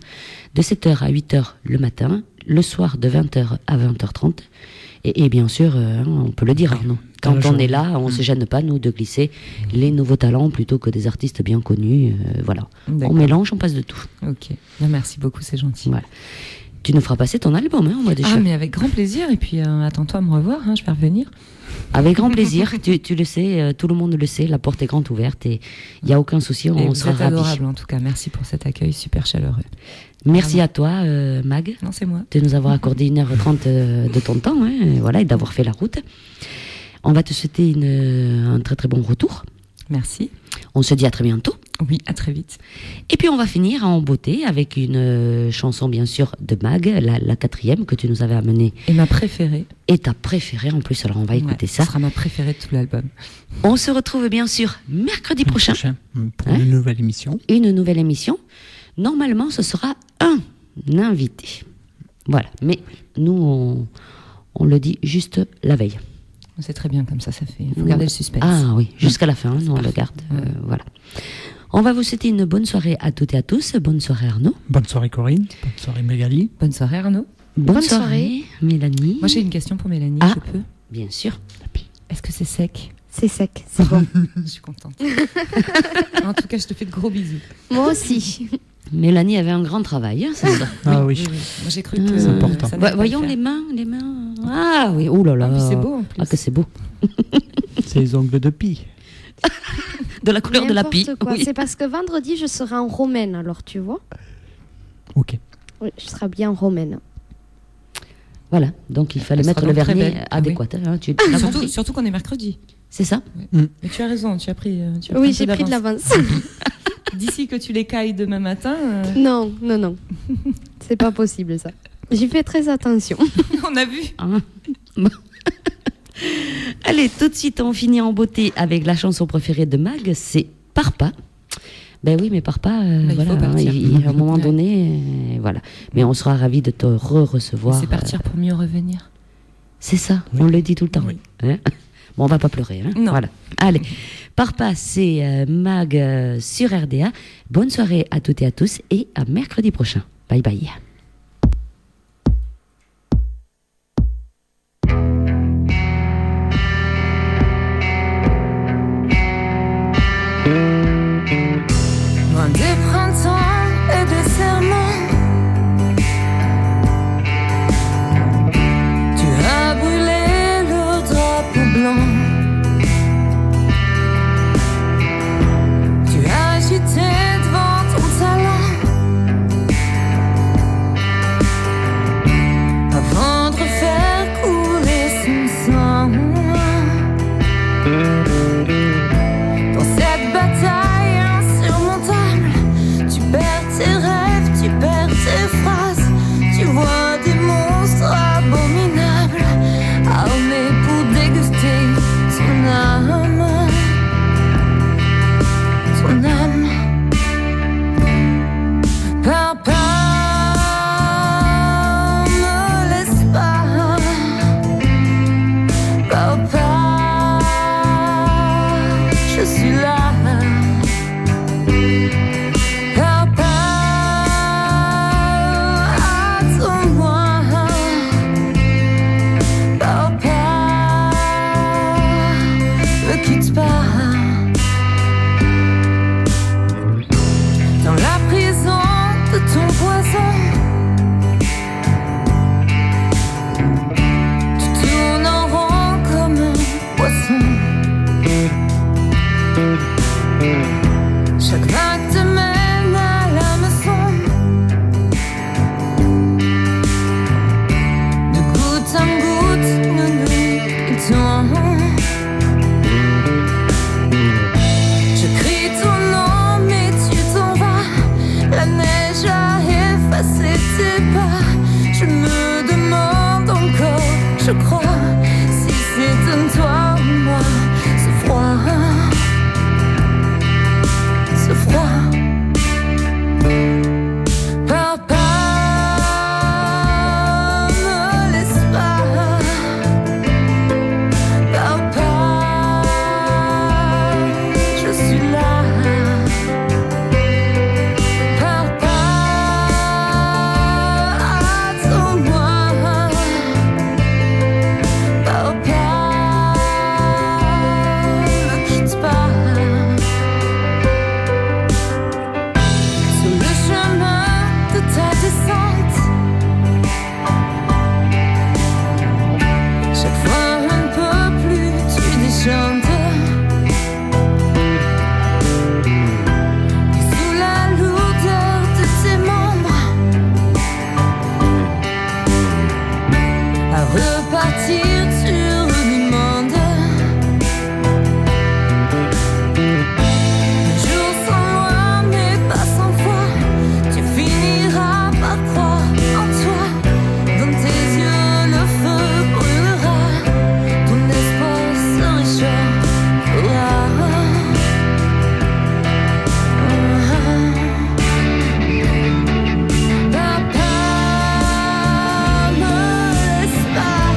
[SPEAKER 2] de 7h à 8h le matin, le soir de 20h à 20h30. Et bien sûr, on peut le dire, Arnaud, quand on est là, on ne se gêne pas, nous, de glisser les nouveaux talents plutôt que des artistes bien connus. Voilà.
[SPEAKER 7] D'accord.
[SPEAKER 2] On mélange, on passe de tout.
[SPEAKER 7] Ok. Ben, merci beaucoup, c'est gentil.
[SPEAKER 2] Voilà. Tu nous feras passer ton album, hein, au mois de
[SPEAKER 7] Ah,
[SPEAKER 2] juin.
[SPEAKER 7] mais avec grand plaisir. Et puis, attends-toi à me revoir, hein, je vais revenir.
[SPEAKER 2] Avec grand plaisir. tu le sais, tout le monde le sait, la porte est grande ouverte et il n'y a aucun souci,
[SPEAKER 7] Et
[SPEAKER 2] on
[SPEAKER 7] vous
[SPEAKER 2] sera
[SPEAKER 7] êtes
[SPEAKER 2] ravis.
[SPEAKER 7] adorable, en tout cas. Merci pour cet accueil super chaleureux.
[SPEAKER 2] Merci à toi, Mag,
[SPEAKER 7] Non, c'est moi.
[SPEAKER 2] de nous avoir accordé 1h30 de ton temps, hein, voilà, et d'avoir fait la route. On va te souhaiter un très très bon retour.
[SPEAKER 7] Merci.
[SPEAKER 2] On se dit à très bientôt.
[SPEAKER 7] Oui, à très vite.
[SPEAKER 2] Et puis on va finir en beauté avec une chanson bien sûr de Mag, la 4e que tu nous avais amenée
[SPEAKER 7] Et ma préférée.
[SPEAKER 2] et ta préférée en plus. Alors on va écouter ça.
[SPEAKER 7] Ce sera ma préférée de tout l'album.
[SPEAKER 2] On se retrouve bien sûr mercredi prochain.
[SPEAKER 5] Pour
[SPEAKER 2] Hein
[SPEAKER 5] une nouvelle émission.
[SPEAKER 2] Une nouvelle émission. Normalement ce sera un invité. Voilà. Mais nous on le dit juste la veille.
[SPEAKER 7] C'est très bien comme ça fait. Il faut garder le suspense.
[SPEAKER 2] Ah oui, jusqu'à la fin, nous on le
[SPEAKER 7] parfait.
[SPEAKER 2] garde. Voilà. On va vous souhaiter une bonne soirée à toutes et à tous. Bonne soirée Arnaud.
[SPEAKER 5] Bonne soirée Corinne. Bonne soirée Magali.
[SPEAKER 7] Bonne soirée, Arnaud.
[SPEAKER 2] Bonne
[SPEAKER 6] soirée.
[SPEAKER 2] Mélanie.
[SPEAKER 7] Moi, j'ai une question pour Mélanie,
[SPEAKER 2] Ah.
[SPEAKER 7] je peux.
[SPEAKER 2] Bien sûr.
[SPEAKER 7] Est-ce que c'est sec?
[SPEAKER 6] C'est sec, c'est bon.
[SPEAKER 7] Je suis contente. En tout cas, je te fais de gros bisous.
[SPEAKER 6] Moi aussi.
[SPEAKER 2] Mélanie avait un grand travail, hein, c'est ça.
[SPEAKER 5] Ah oui.
[SPEAKER 7] Moi, j'ai cru que
[SPEAKER 2] C'est
[SPEAKER 5] important.
[SPEAKER 7] ça n'allait pas
[SPEAKER 2] Voyons
[SPEAKER 7] le faire.
[SPEAKER 2] les mains. Ah oui, oh là là.
[SPEAKER 7] Ah, puis c'est beau en plus.
[SPEAKER 2] Ah que c'est beau.
[SPEAKER 5] C'est les ongles de pie.
[SPEAKER 2] De la couleur de la pie.
[SPEAKER 6] N'importe quoi.
[SPEAKER 2] Oui.
[SPEAKER 6] C'est parce que vendredi, je serai en romaine, alors tu vois.
[SPEAKER 5] Ok.
[SPEAKER 6] Oui, je serai bien en romaine.
[SPEAKER 2] Voilà, donc il fallait
[SPEAKER 7] Elle
[SPEAKER 2] mettre
[SPEAKER 7] sera
[SPEAKER 2] le
[SPEAKER 7] donc très
[SPEAKER 2] vernis
[SPEAKER 7] belle. Ah
[SPEAKER 2] adéquat. Hein, tu l'as
[SPEAKER 7] Surtout,
[SPEAKER 2] compris.
[SPEAKER 7] surtout qu'on est mercredi.
[SPEAKER 2] C'est ça.
[SPEAKER 7] Mais tu as raison, tu as pris. Tu as
[SPEAKER 6] Oui,
[SPEAKER 7] un peu
[SPEAKER 6] j'ai pris de
[SPEAKER 7] d'avance.
[SPEAKER 6] l'avance.
[SPEAKER 7] D'ici que tu les cailles demain matin,
[SPEAKER 6] Non, non, non. C'est pas possible ça. J'y fais très attention.
[SPEAKER 7] on a vu.
[SPEAKER 2] Hein. Bon. Allez, tout de suite, on finit en beauté avec la chanson préférée de Mag, c'est Parpa. Ben oui, mais Parpa,
[SPEAKER 7] il
[SPEAKER 2] voilà,
[SPEAKER 7] faut partir.
[SPEAKER 2] à un moment
[SPEAKER 7] Ouais.
[SPEAKER 2] donné, voilà. Mais on sera ravis de te re-recevoir.
[SPEAKER 7] C'est partir pour mieux revenir.
[SPEAKER 2] C'est ça, on le dit tout le temps.
[SPEAKER 5] Oui.
[SPEAKER 2] Hein. Bon, on va pas pleurer. Hein.
[SPEAKER 7] Non.
[SPEAKER 2] Voilà. Allez, Parpa, c'est Mag sur RDA. Bonne soirée à toutes et à tous et à mercredi prochain. Bye bye.
[SPEAKER 4] Loin des printemps et des serments, tu as brûlé le drapeau blanc. Tu as agité devant ton talent avant de refaire couler son sang. Dans cette bataille insurmontable, tu perds tes rêves, tu perds je crois. Si c'est toi ou moi, ce froid, ce froid. Papa, me laisse pas. Papa, je suis là. Papa, attends-moi. Papa, ne quitte pas. Sur le chemin de ta descente, chaque fois un peu plus tu déchantes. Et sous la lourdeur de tes membres, à repartir tu redemandes. Un jour sans loi mais pas sans foi, tu finiras par croire en toi. Dans tes yeux le feu brûlera, ton espoir se réchauffera. Papa, me laisse pas.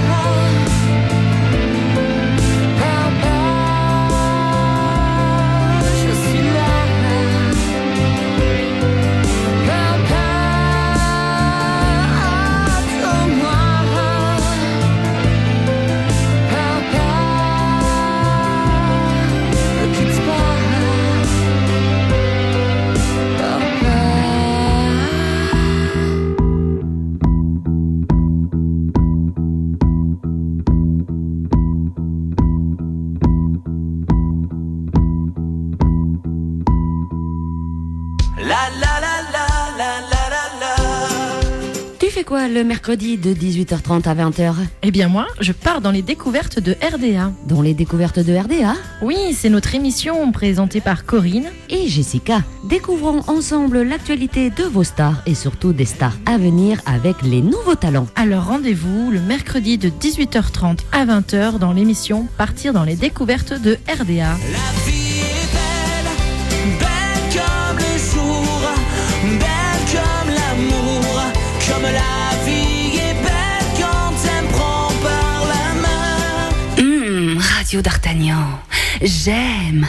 [SPEAKER 4] Papa, je suis là. Papa, attends-moi. Papa, ne quitte pas. Papa.
[SPEAKER 1] La la la la la la la la.
[SPEAKER 2] Tu fais quoi le mercredi de 18h30 à 20h?
[SPEAKER 3] Eh bien moi, je pars dans les découvertes de RDA.
[SPEAKER 2] Dans les découvertes de RDA
[SPEAKER 3] Oui, c'est notre émission présentée par Corinne.
[SPEAKER 2] et Jessica. Découvrons ensemble l'actualité de vos stars et surtout des stars à venir avec les nouveaux talents.
[SPEAKER 3] Alors rendez-vous le mercredi de 18h30 à 20h dans l'émission Partir dans les découvertes de RDA.
[SPEAKER 1] La vie est belle, belle comme le jour, belle comme l'amour, comme la vie est belle quand elle me prend par la main.
[SPEAKER 8] Radio d'Artagnan, j'aime.